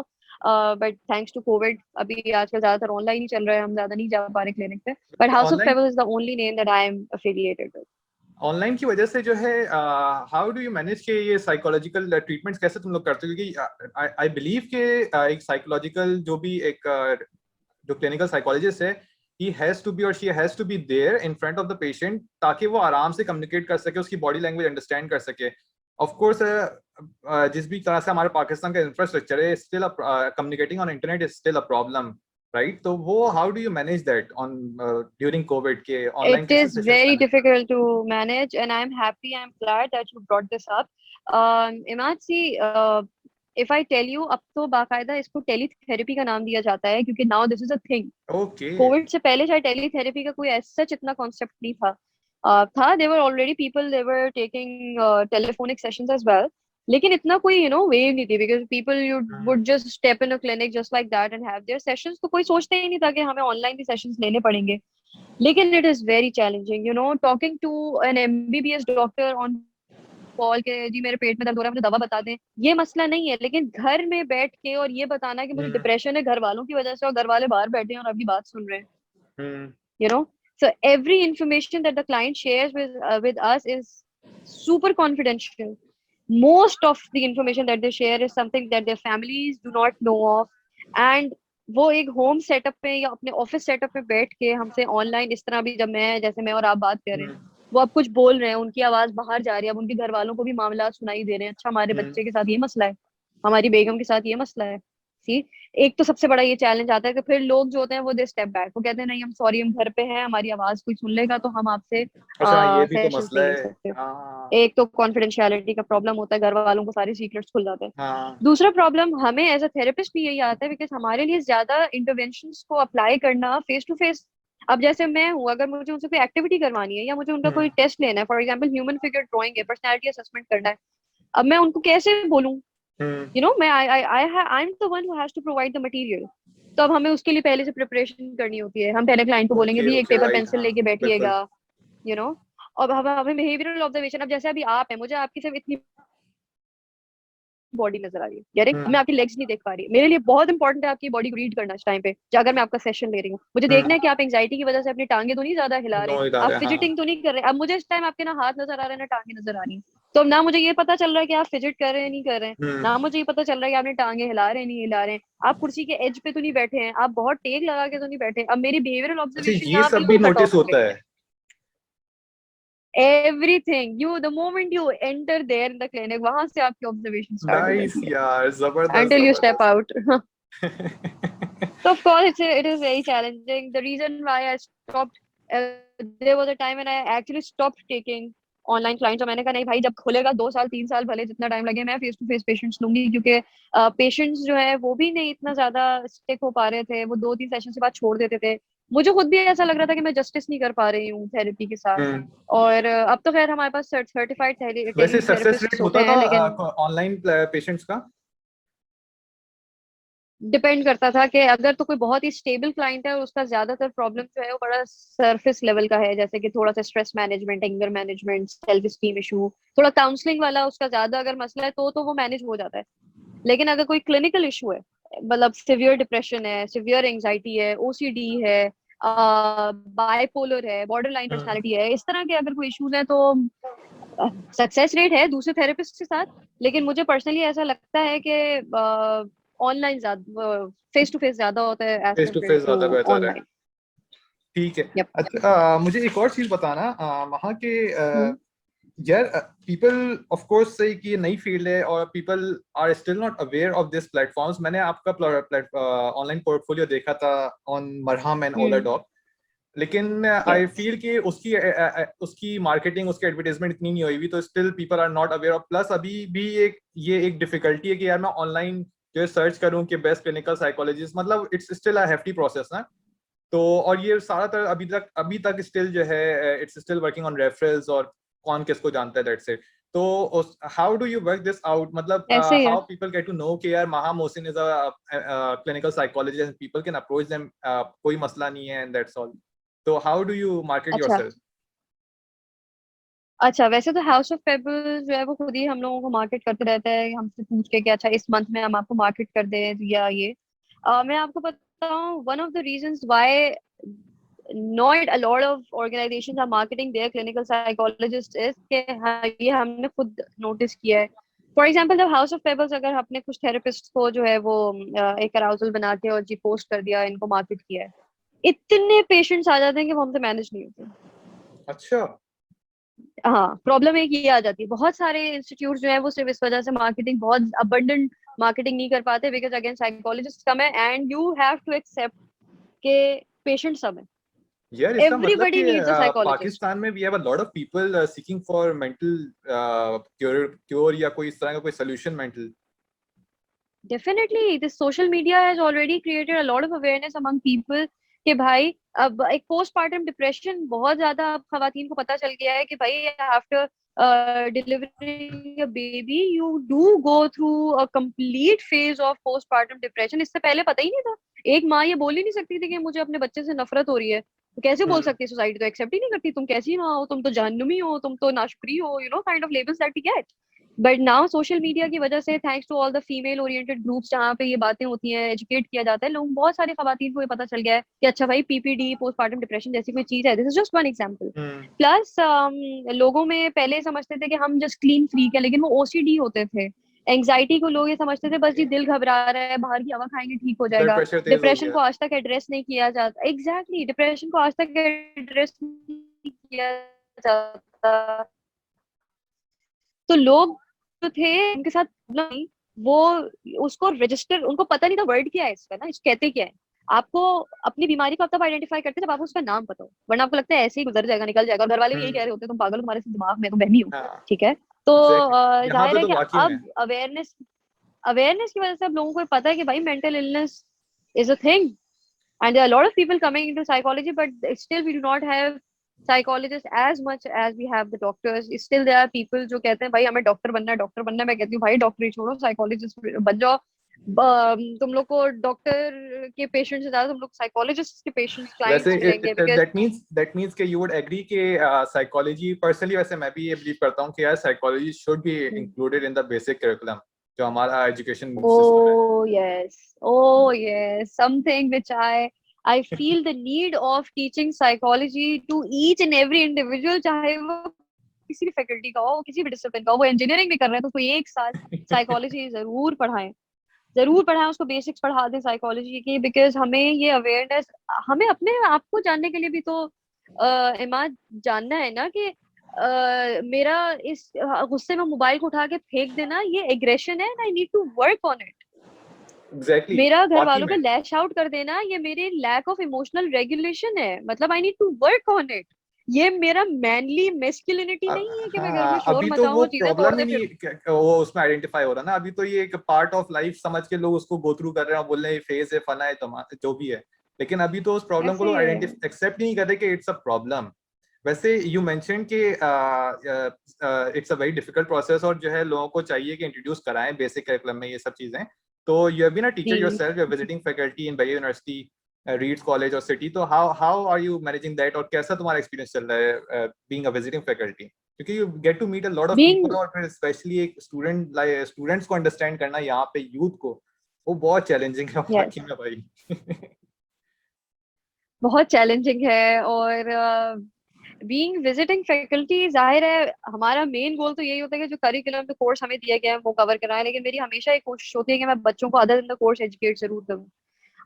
But thanks to Covid अभी आजकल ज्यादातर ऑनलाइन ही चल रहा है, हम ज्यादा नहीं जा पा रहे क्लिनिक पे। But house of online, pebbles is the only name that I am affiliated with. Online की वजह से जो है हाउ डू यू मैनेज के ये साइकोलॉजिकल ट्रीटमेंट्स कैसे तुम लोग करते हो, क्योंकि आई बिलीव के एक साइकोलॉजिकल जो भी एक जो क्लिनिकल साइकोलॉजिस्ट है, he has to be or she has to be there in front of the patient ताकि वो आराम से कम्युनिकेट कर सके, उसकी बॉडी लैंग्वेज अंडरस्टैंड कर सके. ऑफ कोर्स जिस भी तरह से हमारे पाकिस्तान का इंफ्रास्ट्रक्चर है, still communicating on internet is still a problem, right? तो वो how do you manage that on during Covid के online It is very difficult to manage, and I'm happy, I'm glad that you brought this up. Imad, see, if I tell you, अब तो बाकायदा इसको teletherapy का नाम दिया जाता है, क्योंकि now this is a thing. Okay. Covid से पहले शायद टेलीथेरेपी का कोई ऐसा इतना कॉन्सेप्ट नहीं था. There were already people, they were taking telephonic sessions as well, लेकिन इतना कोई वेव नहीं थी, because people you would just step in a clinic just like that and have their sessions. तो कोई सोचता ही नहीं था कि हमें ऑनलाइन भी सेशंस लेने पड़ेंगे. लेकिन it is very challenging, talking to an MBBS doctor on call के, जी मेरे पेट में दर्द हो रहा है, मुझे दवा बता दें, ये मसला नहीं है. लेकिन घर में बैठ के और ये बताना कि मुझे डिप्रेशन है घर वालों की वजह से, और घर वाले बाहर बैठे हैं और आपकी बात सुन रहे हैं. So every information that the client shares with us is super confidential. Most of the information that they share is something that their families do not know of, and वो एक होम सेटअप पे या अपने office setup पे बैठ के हमसे online, इस तरह भी जब जैसे मैं और आप बात कर रहे हैं, वो अब कुछ बोल रहे हैं, उनकी आवाज बाहर जा रही है, अब उनके घर वालों को भी मामला सुनाई दे रहे हैं, अच्छा हमारे बच्चे के साथ ये मसला है, हमारी बेगम के साथ ये मसला है. सी, एक तो सबसे बड़ा ये चैलेंज आता है कि फिर लोग जो होते हैं वो दे स्टेप बैक, वो कहते हैं नहीं हम सॉरी, हम घर पे हैं, हमारी आवाज कोई सुन लेगा तो हम आपसे सेशंस नहीं ले सकते. एक तो कॉन्फिडेंशियलिटी का प्रॉब्लम होता है, घर वालों को सारे सीक्रेट्स खुल जाते हैं. दूसरा प्रॉब्लम हमें एज अ थेरेपिस्ट भी यही आता है, बिकॉज हमारे लिए ज्यादा इंटरवेंशंस को अप्लाई करना फेस टू फेस, अब जैसे मैं हूँ, अगर मुझे उनसे कोई एक्टिविटी करवानी है या मुझे उनका कोई टेस्ट लेना है, for example human figure drawing है, पर्सनालिटी असेसमेंट करना है, अब मैं उनको कैसे बोलूँ? मैं I'm the one who has to provide the material. तो अब हमें उसके लिए पहले से प्रिपरेशन करनी होती है. हम पहले क्लाइंट को बोलेंगे भी एक पेपर पेंसिल लेके बैठिएगा, और हमें बिहेवियरल ऑब्जर्वेशन, अब जैसे अभी आप है, मुझे आपकी सिर्फ इतनी बॉडी नजर आ रही है, यार मैं आपकी लेग्स नहीं देख पा रही, मेरे लिए बहुत इंपॉर्टेंट है आपकी बॉडी को रीड करना इस टाइम पे, अगर मैं आपका सेशन ले रही हूँ, मुझे देखना है कि आप एंजाइटी की वजह से अपनी टांगे तो नहीं ज्यादा हिला रहे, आप फिजिटिंग तो नहीं कर रहे. अब मुझे इस टाइम आपके ना हाथ नजर आ रहे हैं ना टांगे नजर आ रही है, तो ना मुझे ये पता चल रहा है कि आप फिजिट कर रहे हैं नहीं कर रहे हैं, ना मुझे ये पता चल रहा है कि आपने टांगे हिला रहे हैं नहीं हिला रहे हैं, आप कुर्सी के एज पे तो नहीं बैठे हैं, आप बहुत टेक लगा के तो नहीं बैठे. अब मेरी बिहेवियरल ऑब्जर्वेशन ये सब भी नोटिस होता है. Everything, the moment you enter there in the clinic, वहां से आपकी observation start हो Nice जाती है. यार, जबरदस्त. Until you step out. So of course it is very challenging. The reason why I stopped, there was a time when I actually stopped taking online clients, और मैंने कहा नहीं भाई, जब खुलेगा 2 साल 3 साल भले जितना टाइम लगे, मैं फेस टू फेस पेशेंट्स लूंगी, क्योंकि पेशेंट्स जो है वो भी नहीं इतना ज्यादा स्टिक हो पा रहे थे, वो 2-3 सेशन के बाद छोड़ देते थे. मुझे खुद भी ऐसा लग रहा था कि मैं जस्टिस नहीं कर पा रही हूँ थेरेपी के साथ. और अब तो खैर हमारे पास सर्टिफाइड वैसे सक्सेस रेट होता हैं, लेकिन ऑनलाइन पेशेंट्स का डिपेंड करता था कि अगर तो कोई बहुत ही स्टेबल क्लाइंट है और उसका ज्यादातर प्रॉब्लम जो है वो बड़ा सरफेस लेवल का है, जैसे कि थोड़ा सा stress management, anger management, self esteem issue, थोड़ा काउंसलिंग वाला उसका ज्यादा अगर मसला है तो वो मैनेज हो जाता है. लेकिन अगर कोई क्लिनिकल इशू है, मतलब सिवियर डिप्रेशन है, सिवियर एंजाइटी है, ओसीडी है, बाइपोलर है, बॉर्डर लाइन पर्सनैलिटी है, इस तरह के अगर कोई इश्यूज है तो सक्सेस रेट है दूसरे थेरेपिस्ट के साथ. लेकिन मुझे पर्सनली ऐसा लगता है कि ऑनलाइन ज्यादा, फेस टू फेस ज्यादा होता है, फेस टू फेस ज्यादा बेहतर है. ठीक है. अच्छा, मुझे एक और चीज बताना, वहाँ के यार पीपल ऑफ कोर्स से कि ये नई फील्ड है और people are still not aware of this platforms. मैंने आपका ऑनलाइन पोर्टफोलियो देखा था ऑन मरहम एंड ओलाडॉग, लेकिन आई फील कि उसकी मार्केटिंग, उसकी एडवर्टाइजमेंट इतनी नहीं हुई, तो still people are not aware of. Plus अभी भी ये एक डिफिकल्टी है कि यार मैं ऑनलाइन जो सर्च करूं कि बेस्ट क्लिनिकल साइकोलॉजिस्ट, मतलब it's still a hefty process ना. तो और ये सारा तरह अभी तक स्टिल जो है it's still working on referrals और कौन किसको जानता है, दैट्स इट. तो how do you work this out, मतलब how people get to know कि यार Maha Mohsin is a clinical psychologist and people can approach them, कोई मसला नहीं है एंड दैट्स ऑल. तो how do you market yourself? अच्छा, वैसे तो हाउस ऑफ पेबल जो है वो खुद ही हम लोगों को मार्केट करते रहता है, हमसे पूछ के कि अच्छा इस मंथ में हम आपको मार्केट कर दें या ये. मैं आपको बताऊं, one of the reasons why not a lot of organizations are marketing their clinical psychologists is कि ये हमने खुद नोटिस किया है फॉर एग्जाम्पल जब हाउस ऑफ पेबल्स, अगर आपने कुछ थेरेपिस्ट को जो है वो एक अराउजल बना के और जी पोस्ट कर दिया, इनको मार्केट किया है, इतने पेशेंट्स आ जाते हैं कि वो हमसे मैनेज नहीं होते। अच्छा। हाँ, प्रॉब्लम एक ये आ जाती है, बहुत सारे इंस्टीट्यूट जो है वो सिर्फ इस वजह से मार्केटिंग, बहुत अबंडेंट मार्केटिंग नहीं कर पाते, बिकॉज अगेन साइकोलॉजिस्ट कम है and you have to accept के पेशेंट सब है। यार इसका मतलब कि everybody needs a psychologist. Pakistan में we have a lot of people seeking for mental cure cure या कोई इस तरह का कोई solution mental. Definitely this social media has already created a lot of awareness among people कि भाई, अब एक पोस्टपार्टम डिप्रेशन बहुत ज्यादा अब खवातीन को पता चल गया है कि भाई after delivering a baby you do go through a complete phase of postpartum depression. इससे पहले पता ही नहीं था। एक माँ ये बोल ही नहीं सकती थी कि मुझे अपने बच्चे से नफरत हो रही है, तो कैसे बोल हम्म। सकती है? सोसाइटी तो एक्सेप्ट ही नहीं करती, तुम कैसी माँ हो, तुम तो जहन्नुमी हो, तुम तो नाशुक्री हो, you know kind of labels that we get. But now social media की वजह से, thanks to all the female oriented groups जहाँ पे ये बातें होती हैं, एजुकेट किया जाता है लोग, बहुत सारी खवातीन को ये पता चल गया है कि अच्छा भाई, पीपीडी पोस्टपार्टम डिप्रेशन जैसी कोई चीज है। This is just one example. Hmm. Plus लोगों में पहले समझते थे कि हम जस्ट क्लीन फ्रीक है, लेकिन वो ओसीडी होते थे। एंग्जाइटी को लोग ये समझते थे बस जी दिल घबरा रहा है, बाहर की हवा खाएंगे ठीक हो ब्लड जाएगा। प्रेशर तेज हो डिप्रेशन गया। को आज तक एड्रेस नहीं किया जाता। एग्जैक्टली, डिप्रेशन को आज तक एड्रेस नहीं किया जाता। तो लोग जो थे उनके साथ प्रॉब्लम नहीं, वो उसको रजिस्टर, उनको पता नहीं था वर्ड क्या है इसका, ना इसको कहते क्या है। आपको अपनी बीमारी को आप तब आइडेंटिफाई करते हैं जब आपको उसका नाम पता हो, वरना आपको लगता है ऐसे ही गुजर जाएगा, निकल जाएगा। और घर वाले भी यही कह हम्म। रहे होते हैं तुम पागल हो, तुम्हारे से दिमाग में, तुम बहनी हो। हाँ ठीक है। तो एग्जैक्टली। यहाँ जाहिर पे है तो कि वाकई में। अब अवेयरनेस अवेयरनेस की वजह से अब लोगों को पता है कि भाई mental illness is a thing, and there are a lot of people coming into psychology, but still we do not have psychologists as much as we have the doctors. Still there are people जो कहते हैं भाई हमें doctor बनना है, doctor बनना है। मैं कहती हूँ भाई डॉक्टरी छोड़ो, साइकोलॉजिस्ट बन जाओ। तुम लोग को डॉक्टर के पेशेंट से ज्यादा तुम लोग साइकोलॉजिस्ट के पेशेंट्स वैसे क्लाइंट्स मिलेंगे, बिकॉज दैट मीन्स कि यू वुड एग्री कि साइकोलॉजी पर्सनली, वैसे मैं भी ये बिलीव करता हूँ कि यार psychology should be included in the basic curriculum जो हमारा एजुकेशन सिस्टम है। oh yes, oh yes, something which I feel the need of teaching psychology to each and every individual, चाहे वो किसी भी फैकल्टी का हो, किसी भी डिसिप्लिन का हो, वो इंजीनियरिंग भी कर रहे हैं तो उसको 1 साल साइकोलॉजी जरूर पढ़ाएं। जरूर पढ़ाएं उसको, बेसिक्स पढ़ा दें साइकोलॉजी की, बिकॉज हमें ये अवेयरनेस, हमें अपने आप को जानने के लिए भी तो इमाद जानना है ना कि मेरा इस गुस्से में मोबाइल को उठा के फेंक देना ये एग्रेशन है, and I need to work on it. Exactly मेरा घर वाकई वालों पे में। लैश आउट कर देना ये मेरे लैक ऑफ इमोशनल रेगुलेशन है, मतलब I need to work on it. ये मेरा मैनली मेस्कुलिनिटी नहीं है कि मैं घर में हाँ शोर अभी तो मचाऊं वो और चीजें तोड़ प्रॉब्लम ही दे नहीं फिरूं। वो उसमें आइडेंटिफाई हो रहा ना। अभी तो ये एक पार्ट ऑफ लाइफ समझ के लोग उसको गो थ्रू कर रहे हैं और बोल रहे हैं फेज है, फना है, जो भी है। लेकिन अभी तो उस प्रॉब्लम को ऐसे लोग आइडेंटिफाई एक्सेप्ट नहीं कर रहे कि इट्स अ प्रॉब्लम। वैसे यू मेंशन कि it's a very difficult process और जो है लोगों को चाहिए कि इंट्रोड्यूस कराएं बेसिक करिकुलम में ये सब चीजें। तो you have been a teacher ji. Yourself, you are visiting faculty in B university, Reeds college और सिटी। तो how are you managing that और कैसा तुम्हारा एक्सपीरियंस चल रहा है बीइंग अ विजिटिंग फैकल्टी? क्योंकि you get to meet a lot of being people और फिर स्पेशली एक स्टूडेंट्स को अंडरस्टैंड करना यहाँ पे यूथ को, वो बहुत चैलेंजिंग है यस, वाकई में भाई। बहुत चैलेंजिंग है। और बीइंग विजिटिंग फैकल्टी, जाहिर है हमारा मेन गोल तो यही होता है कि जो करिकुलम में कोर्स हमें दिया गया है वो कवर कराएं, लेकिन मेरी हमेशा एक कोशिश होती है कि मैं बच्चों को other in the course educate जरूर करूं,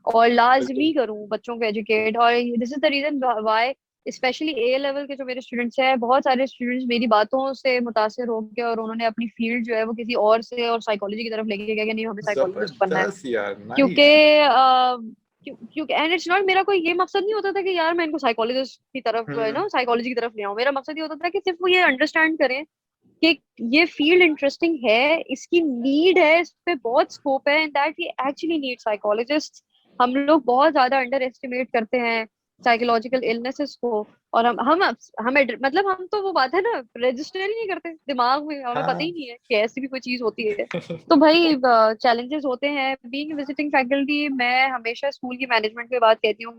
और बिल्कुल। लाजमी करूं बच्चों को एजुकेट। और this is the reason why specially A level के जो मेरे स्टूडेंट्स हैं, बहुत सारे स्टूडेंट्स मेरी बातों से मुतासिर हो गए और उन्होंने अपनी फील्ड जो है वो किसी और से और साइकोलॉजी की तरफ लेके गए कि नहीं हमें साइकोलॉजिस्ट बनना है। जबरदस्त यार, क्योंकि नाइस। क्योंकि एंड इट्स नॉट, मेरा कोई ये मकसद नहीं होता था कि यार मैं इनको साइकोलॉजिस्ट की तरफ जो है हम्म। ना साइकोलॉजी की तरफ ले आऊं। मेरा मकसद ये होता था कि सिर्फ वो ये अंडरस्टैंड करें कि ये फील्ड इंटरेस्टिंग है, इसकी नीड है, इस पे बहुत स्कोप है, and that we actually need psychologist. हम लोग बहुत ज्यादा अंडर एस्टिमेट करते हैं साइकोलॉजिकल इलनेसेस को। और हमें मतलब हम तो वो बात है ना, रजिस्टर ही नहीं करते दिमाग में, हमें पता ही हाँ। नहीं है कि ऐसी भी कोई चीज होती है। तो भाई चैलेंजेस होते हैं बीइंग विजिटिंग फैकल्टी। मैं हमेशा स्कूल की मैनेजमेंट पे बात कहती हूँ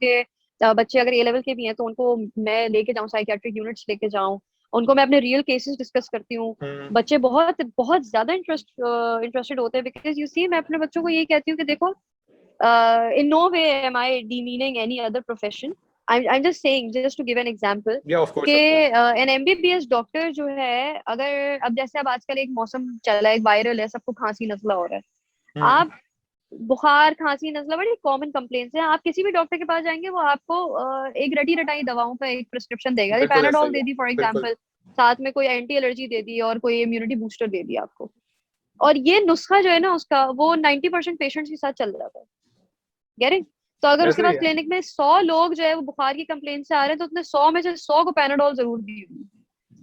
कि बच्चे अगर ए लेवल के भी हैं तो उनको मैं लेके जाऊँ, साइकियाट्रिक यूनिट्स लेके जाऊँ, उनको मैं अपने रियल केसेस डिस्कस करती हूँ। हम्म। बच्चे बहुत बहुत ज्यादा इंटरेस्टेड होते हैं, बिकॉज यू सी मैं अपने बच्चों को ये कहती हूँ कि देखो, in no way am I demeaning any other profession, I'm just saying, just to give an example, Yeah, of course, कि of course. N MBBS doctor जो है, अगर अब जैसे अब आजकल एक मौसम चल रहा है, एक वायरल है, सबको खांसी नजला हो रहा है, Hmm. आप बुखार खांसी नजला बड़ी कॉमन कंप्लेंट्स हैं, आप किसी भी डॉक्टर के पास जाएंगे वो आपको एक रटी रटाई दवाओं का एक प्रिस्क्रिप्शन देगा, बिल्कुल ऐसा पैनाडॉल ही दे है, दी फॉर बिल्कुल। एग्जांपल, साथ में कोई एंटी एलर्जी दे दी और कोई इम्यूनिटी बूस्टर दे दिया आपको। और ये नुस्खा जो है ना उसका, वो 90% पेशेंट्स के साथ चल रहा है, गेटिंग? तो अगर उसके ऐसा ही पास है। क्लिनिक में 100 लोग जो है वो बुखार की कंप्लेंट से आ रहे हैं, तो उसने 100 में से 100 को पैनाडोल जरूर दी होगी।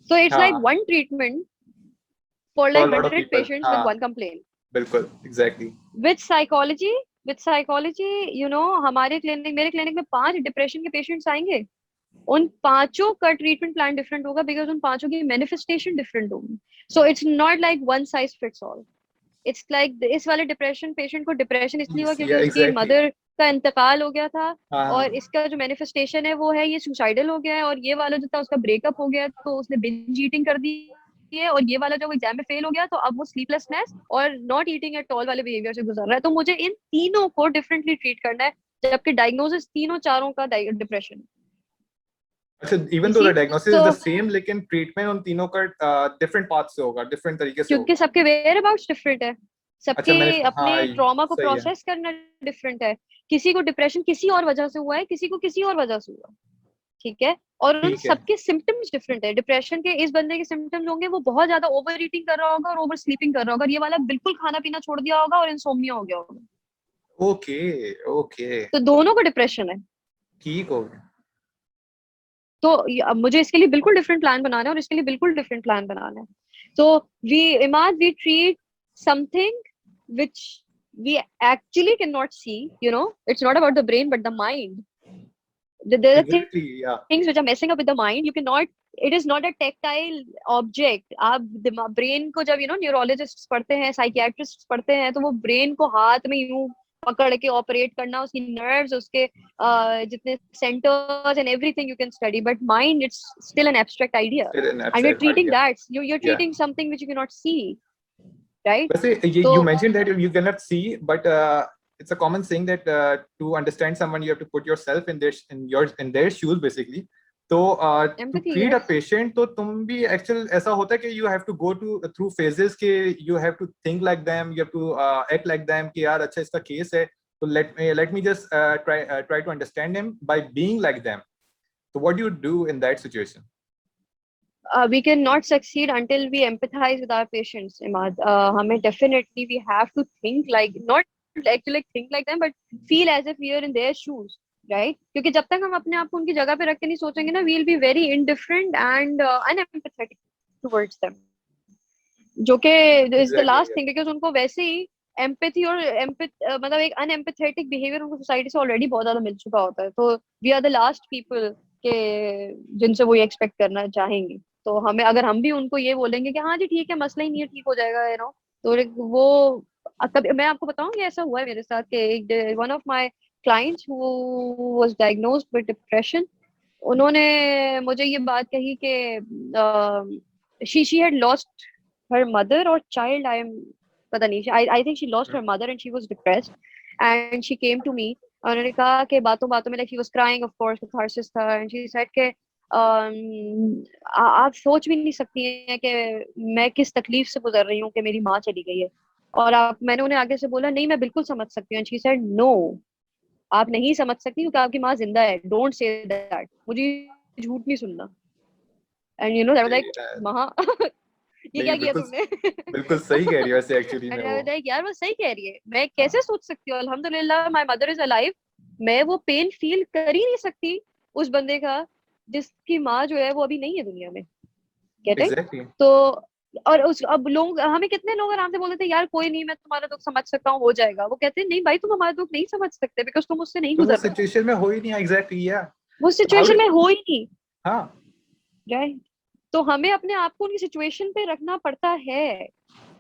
So it's like हाँ, one treatment for for like lot of 100 people, patients with हाँ, one complaint. बिल्कुल, exactly. With psychology, with psychology, you know, हमारे क्लिनिक, मेरे क्लिनिक में 5 डिप्रेशन के पेशेंट्स आएंगे, उन पांचों का ट्रीटमेंट प्लान डिफरेंट होगा, बिकॉज उन पांचों की मैनिफेस्टेशन डिफरेंट होगी। So it's not like one size fits all. It's like इस वाले डिप्रेशन पेशेंट को डिप्रेशन इसलिए हुआ क्योंकि या उसकी एग्जैक्टली। मदर का इंतकाल हो गया था, हाँ और हाँ। इसका जो मैनिफेस्टेशन है वो है ये सुसाइडल हो गया है, और ये वाला जो था उसका ब्रेकअप हो गया तो उसने बिंज ईटिंग कर दी है, और ये वाला जो एग्जाम में फेल हो गया तो अब वो स्लीपलेसनेस और नॉट ईटिंग एट ऑल वाले बिहेवियर से गुजर रहा है। तो मुझे इन तीनों को डिफरेंटली ट्रीट करना है, जबकि डायग्नोसिस तीनों चारों का डिप्रेशन है। अच्छा, इवन You दो the see? Diagnosis is the So same, लेकिन ट्रीटमेंट उन तीनों का डिफरेंट पाथ से होगा, डिफरेंट तरीके से क्योंकि होगा। सबके वेयर अबाउट्स डिफरेंट है, अच्छा, सबके मैंने, हाँ, अपने ट्रॉमा को सही है। प्रोसेस करना डिफरेंट है। किसी को डिप्रेशन किसी और वजह से हुआ है, किसी को किसी और वजह से हुआ, ठीक है? और उन ठीक है। सबके सिम्टम्स डिफरेंट है। डिप्रेशन के इस बंदे के सिम्टम्स होंगे, वो बहुत ज्यादा ओवर ईटिंग कर रहा होगा और ओवर स्लीपिंग कर रहा होगा, और ये वाला बिल्कुल खाना पीना छोड़ दिया होगा और इंसोम्निया हो गया होगा। ओके, ओके, तो दोनों को डिप्रेशन है। ठीक हो गया। तो अब मुझे इसके लिए बिल्कुल डिफरेंट प्लान बनाना है, और इसके लिए बिल्कुल डिफरेंट प्लान बनाना है। तो we Imad we treat something which we actually cannot see, you know, it's not about the brain but the mind. There are exactly, या। things which are messing up with the mind. You cannot, it is not a tactile object. आप brain को जब neurologist पढ़ते हैं, psychiatrist पढ़ते हैं, तो वो ब्रेन को हाथ में यूं पकड़ के ऑपरेट करना, उसकी नर्व्स, उसके जितने centres and everything you can study, but mind it's still an abstract idea, still an and you're abstract treating idea. that, you're या। treating something which you cannot see, right? वैसे ये So you mentioned that you cannot see, but it's a common saying that to understand someone you have to put yourself in their shoes basically. तो to empathy, treat a yes. patient, तो तुम भी actual ऐसा होता है कि you have to go through phases के you have to think like them, you have to act like them कि यार अच्छा इसका case है, तो let me just try to understand him by being like them. So what do you do in that situation? We cannot succeed until we empathize with our patients, Imad. हमें definitely we have to think like, not actually think like them, but feel as if we are in their shoes, right? क्योंकि जब तक हम अपने आप को उनकी जगह पे रख के नहीं सोचेंगे ना, we'll be very indifferent and unempathetic towards them, जो कि is the Exactly, last thing, because उनको वैसे ही empathy और मतलब एक unempathetic behavior उनको सोसाइटी से ऑलरेडी बहुत ज्यादा मिल चुका होता है, तो we are the last people के जिनसे वो ये एक्सपेक्ट करना चाहेंगे। तो हमें, अगर हम भी उनको ये बोलेंगे कि हाँ जी ठीक है, मसला ही नहीं है, ठीक हो जाएगा, तो वो कभी, मैं आपको बताऊंगी, ऐसा हुआ है मेरे साथ कि one of my clients who was diagnosed with depression, उन्होंने मुझे ये बात कही कि she had lost her mother और चाइल्ड, आई एम पता नहीं, I think she lost her mother and she was depressed, and she came to me. उन्होंने कहा कि बातों बातों में, like she was crying, of course catharsis था, एंड शी सेड के आप सोच भी नहीं सकती हैं कि मैं किस तकलीफ से गुजर रही हूँ कि मेरी माँ चली गई है, और आप, मैंने उन्हें आगे से बोला नहीं मैं बिल्कुल समझ सकती हूँ, एंड शी सेड नो, आप नहीं समझ सकती क्योंकि आपकी माँ जिंदा है, डोंट से दैट, मुझे झूठ नहीं सुनना। And you know that was like, yeah. माँ ये नहीं, क्या किया बिल्कुल तुमने? बिल्कुल सही कह रही है वैसे एक्चुअली एंड में आई वो। वाज लाइक यार वो सही कह रही है, मैं कैसे सोच सकती हूँ, अल्हम्दुलिल्लाह माय मदर इज अलाइव, मैं वो पेन फील कर ही नहीं सकती उस बंदे का जिसकी माँ जो है वो अभी नहीं है दुनिया में, कहते हैं। एग्जैक्टली। तो और उस, अब लोग, हमें कितने लोग आराम से बोलते थे यार कोई नहीं, मैं तुम्हारा दुख समझ सकता हूँ, हो जाएगा, वो कहते हैं नहीं भाई तुम हमारा दुख नहीं समझ सकते, बिकॉज तुम उससे नहीं तो वो गुजर रहे, सिचुएशन में हो ही नहीं, एग्जैक्टली, या। वो हाउ सिचुएशन में हो ही नहीं, हाँ। राइट? तो हमें अपने आप को उनकी सिचुएशन पे रखना पड़ता है,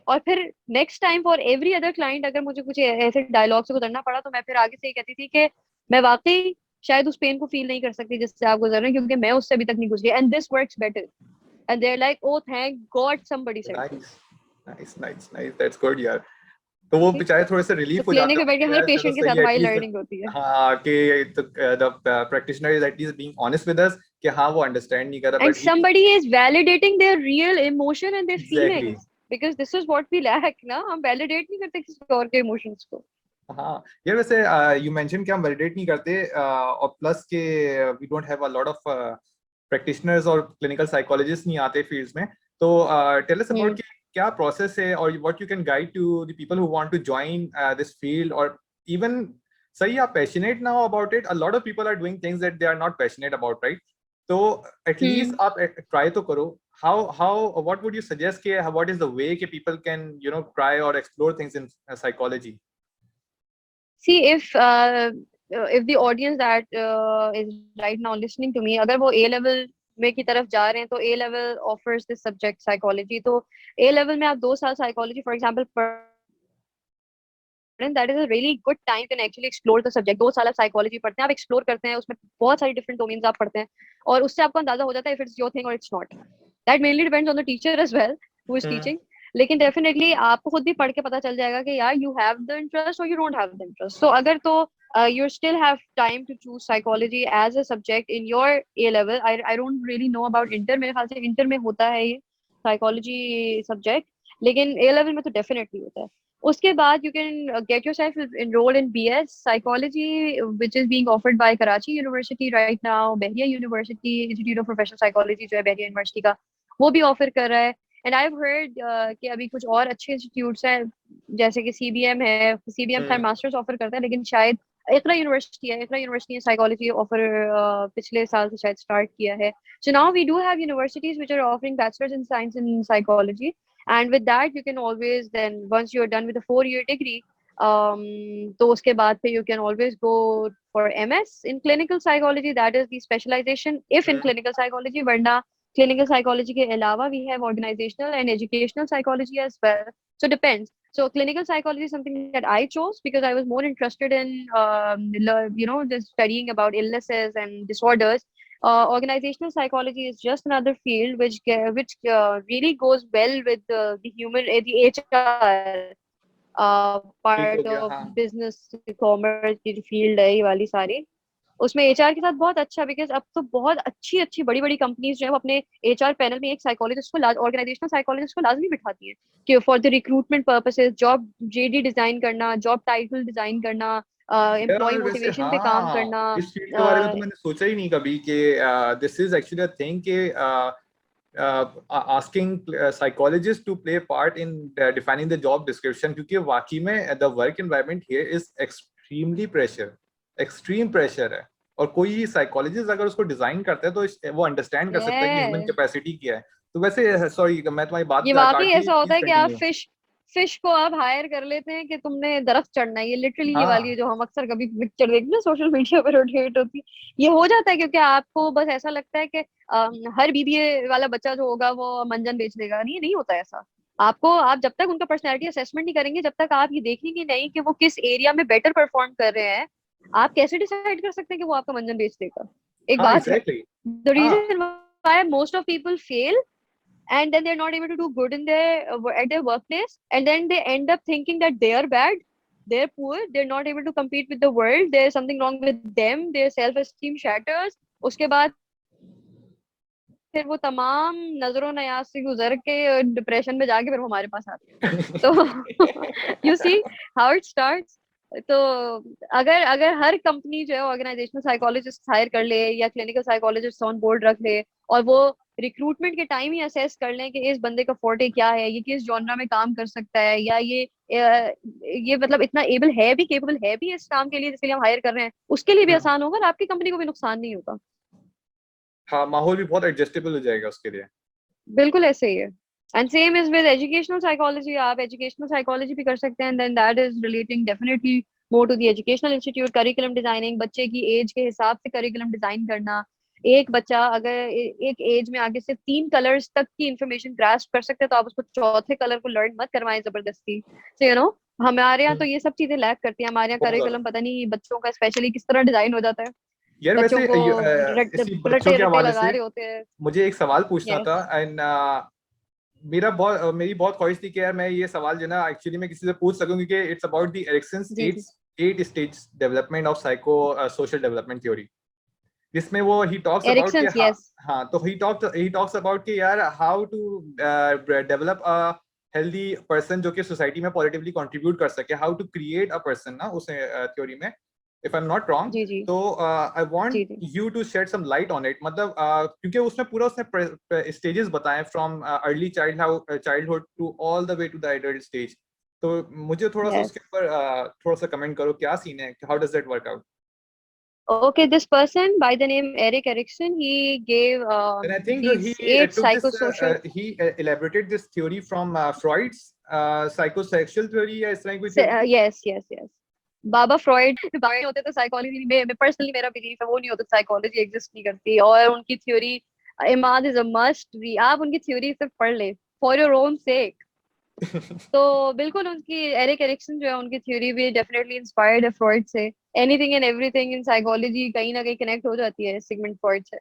और फिर next time for every other client, अगर मुझे कुछ ऐसे डायलॉग से गुजरना पड़ा, तो मैं फिर आगे से ये कहती थी कि मैं वाकई शायद उस पेन को फील नहीं कर सकती जिससे आप गुजर रहे हैं, क्योंकि मैं उससे अभी तक नहीं गुजरी, and this works better, and they are like oh thank God somebody said this. Nice, nice, nice, nice, that's good यार। तो वो Okay? बेचारे थोड़े से तो रिलीफ हो क्लिनिक जाते में बैठ के होंगे हर यार, चलो पेशेंट के सही साथ है हमारी एटलीस्ट। लर्निंग होती है। हाँ कि the practitioner is at least being honest with us कि हाँ वो अंडरस्टैंड नहीं कर रहा, And but he somebody is validating their real emotion and their exactly. feelings, because this is what we lack ना, हम validate नहीं करते किसी और के emotions को। हाँ यार वैसे यू मेंशन कि हम वैलिडेट नहीं करते, और प्लस के we don't have a lot of practitioners और क्लिनिकल साइकोलॉजिस्ट नहीं आते फील्ड्स में। तो टेल अस अबाउट हम्म। कि क्या प्रोसेस है और what you can guide to the people who want to join this field, और इवन सही आप पैशनेट ना हो about it, a lot of people are doing things that they are not passionate about, right? तो at least hmm. आप try तो करो। how what would you suggest कि what is the way कि people can try or explore things in psychology? See, if the audience that is right now listening to me, अगर वो A level में की तरफ जा रहे हैं, तो A level offers this subject psychology। तो A level में आप 2 साल psychology for example that is a really good time you can actually explore the subject। 2 साल आप psychology पढ़ते हैं, आप explore करते हैं, उसमें बहुत सारी different domains आप पढ़ते हैं, और उससे आपको अंदाजा हो जाता है if it's your thing or it's not। That mainly depends on the teacher as well who is hmm. teaching। लेकिन definitely आपको खुद भी पढ़ के पता चल जाएगा कि यार you have the interest or you don't have the interest। So अगर तो you still have time to choose psychology as a subject in your A level। I don't really know about inter, मेरे ख्याल से inter में होता है ये psychology subject, लेकिन A level में तो definitely होता है। उसके बाद you can get yourself enrolled in BS psychology, which is being offered by Karachi University right now। Bahria University Institute of Professional Psychology जो है Bahria University का, वो भी ऑफर कर रहा है। एंड आई हैव हर्ड कि अभी कुछ और अच्छे इंस्टीट्यूट्स हैं, जैसे कि सीबीएम है। सीबीएम खैर हम्म। मास्टर्स ऑफर करता है, लेकिन शायद इकरा यूनिवर्सिटी है, इकरा यूनिवर्सिटी ने साइकोलॉजी ऑफर पिछले साल से शायद स्टार्ट किया है। So now we do have universities which are offering bachelors in science in psychology. And with that you can always then, once you're done with a 4 year degree, तो उसके बाद फिर you can always go for MS in clinical psychology। that is the specialization if in hmm. clinical psychology। वरना clinical psychology के अलावा we have organizational and educational psychology as well। So depends। So clinical psychology is something that I chose because I was more interested in just studying about illnesses and disorders। Organizational psychology is just another field which really goes well with the human the HR ठीक हो part गया of हाँ। business commerce की field है ये वाली सारी। उसमें एचआर के साथ बहुत अच्छा, बिकॉज अब तो बहुत अच्छी अच्छी बड़ी बड़ी कंपनीज जो है वो अपने एचआर पैनल में एक साइकोलॉजिस्ट को ऑर्गेनाइजेशनल साइकोलॉजिस्ट को लाजमी बिठाती है कि for the recruitment purposes job JD design करना, जॉब टाइटल डिजाइन करना, एम्प्लॉय यार वैसे मोटिवेशन पे काम हाँ, करना। इस फील्ड के बारे में तो मैंने सोचा ही नहीं कभी कि this is actually a thing कि asking psychologist to play part in defining the job description, क्योंकि वाकई में the work environment here is extremely pressure, extreme pressure है। और कोई साइकोलॉजिस्ट अगर उसको डिजाइन करता है तो वो अंडरस्टैंड कर सकता है कि ह्यूमन यस, कैपेसिटी क्या है। तो वैसे सॉरी मैं तुम्हारी बात ये वाकई काट दी, ऐसा होता प्लीज है कि आप कंटिन्यू। फिश को आप हायर कर लेते हैं कि तुमने दरख्त चढ़ना है। ये लिटरली ये वाली हाँ है जो हम अक्सर कभी पिक्चर देखते हैं सोशल मीडिया पर रोटेट होती है। ये हो जाता है क्योंकि आपको बस ऐसा लगता है कि हर बीबीए वाला बच्चा जो होगा वो मंजन बेच देगा। नहीं, नहीं होता ऐसा। आपको, आप जब तक उनका पर्सनैलिटी असेसमेंट नहीं करेंगे, जब तक आप ये देखेंगे नहीं कि वो किस एरिया में बेटर परफॉर्म कर रहे हैं, आप कैसे डिसाइड कर सकते हैं कि वो आपका मंजन बेच देगा। एक हाँ बात है, एग्जैक्टली। द हाँ reason why most of people fail and then they're not able to do good in their at their workplace, and then they end up thinking that they are bad, they're poor, they're not able to compete with the world, there's something wrong with them, their self esteem shatters। उसके बाद फिर वो तमाम नजरों नयाज से गुजर के depression में जाके फिर वो हमारे पास आते हैं। तो you see how it starts. तो अगर अगर हर कंपनी जो है ऑर्गेनाइजेशनल साइकोलॉजिस्ट हायर कर ले या क्लिनिकल साइकोलॉजिस्ट ऑन बोर्ड रख ले, और वो रिक्रूटमेंट के टाइम ही असेस कर लें कि इस बंदे का फोर्टे क्या है, ये किस जॉनरा में काम कर सकता है, या ये मतलब इतना एबल है भी, केपेबल है भी इस काम के लिए जिसके लिए हम हायर कर रहे हैं, उसके लिए भी हम्म। आसान होगा और आपकी कंपनी को भी नुकसान नहीं होगा। हाँ माहौल भी बहुत एडजस्टेबल हो जाएगा उसके लिए। बिल्कुल ऐसे ही है। And same is with educational psychology. आप एजुकेशनल साइकोलॉजी भी कर सकते हैं, then that is relating definitely more to the educational institute. Curriculum designing, बच्चे की एज के हिसाब से करिकुलम डिजाइन करना। एक बच्चा अगर एक एज में आगे सिर्फ 3 कलर्स तक की इंफॉर्मेशन ग्रास्प कर सकते हैं, तो आप उसको चौथे कलर को लर्न मत करवाएं जबरदस्ती से, हमारे यहाँ तो ये सब चीजें लैक करती है। हमारे यहाँ बहुत ज्यादा। करिकुलम पता नहीं बच्चों का स्पेशली किस तरह डिजाइन हो जाता है। यार बच्चों वैसे को इसी बच्चों रट्टे के रट्टे हवाले लगा से रहे होते हैं। मुझे एक सवाल पूछना था, यस। एंड मेरी बहुत ख्वाहिश थी कि यार मैं ये सवाल जो है ना एक्चुअली मैं किसी से पूछ सकूं, क्योंकि इट्स अबाउट द एरिक्सन्स जी जी। 8 stage development of psycho social development theory, जिसमें वो ही टॉक्स अबाउट कि एरिक्सन्स, हाँ, यस। हाँ, तो ही टॉक्स अबाउट कि यार how to develop a healthy person जो कि सोसाइटी में पॉजिटिवली कंट्रीब्यूट कर सके, how to create a person ना उस थ्योरी में, if I am not wrong. जी जी। तो आई वांट जी जी। You to shed some light on it, मतलब क्योंकि उसमें पूरा उसने स्टेजेस बताए from early childhood to all the way to the adult stage. तो मुझे थोड़ा सा उसके यस। ऊपर थोड़ा सा कमेंट करो, क्या सीन है, how does that work out? Okay, this person by the name Eric Erickson, he gave And I think these 8 took this, psychosocial. he elaborated this theory from Freud's psychosexual theory या इस तरह की कोई theory थी? Yes, yes, yes. बाबा Freud बाबा नहीं होते तो psychology में पर्सनली मेरा बिलीफ है वो नहीं होता, साइकोलॉजी एग्जिस्ट नहीं करती। और उनकी theory Imad is a must री, आप उनकी थ्योरी सिर्फ पढ़ ले फॉर योर ओन सेक। तो बिल्कुल उनकी एरिक एरिक्सन जो है उनकी थ्योरी भी डेफिनेटली इंस्पायर्ड है फ्रॉइड से। Anything and everything in psychology कहीं ना कहीं कनेक्ट हो जाती है सिगमंड फ्रॉइड से।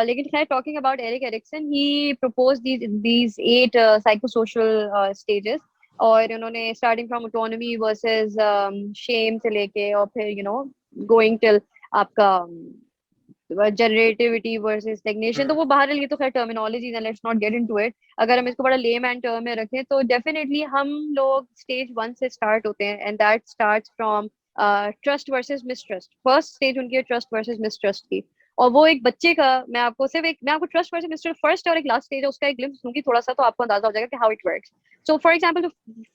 लेकिन खैर, talking about Erik Erikson, he propose these 8 psychosocial stages. और उन्होंने starting from autonomy versus shame से लेके और फिर गोइंग टिल आपका जनरेटिविटी वर्सेस स्टैग्नेशन। तो वो बाहर ये तो खैर टर्मिनोलॉजीज है, let's not get into it. अगर हम इसको बड़ा लेम एंड टर्म में रखें तो डेफिनेटली हम लोग स्टेज 1 से स्टार्ट होते हैं, and that starts from trust versus mistrust. First stage उनकी है ट्रस्ट वर्सेस मिसट्रस्ट की। और वो एक बच्चे का, मैं आपको ट्रस्ट वर्सेस मिसट्रस्ट फर्स्ट और एक लास्ट स्टेज है उसका एक ग्लिम्स दूंगी थोड़ा सा, तो आपको अंदाजा हो जाएगा कि how it works. So for example,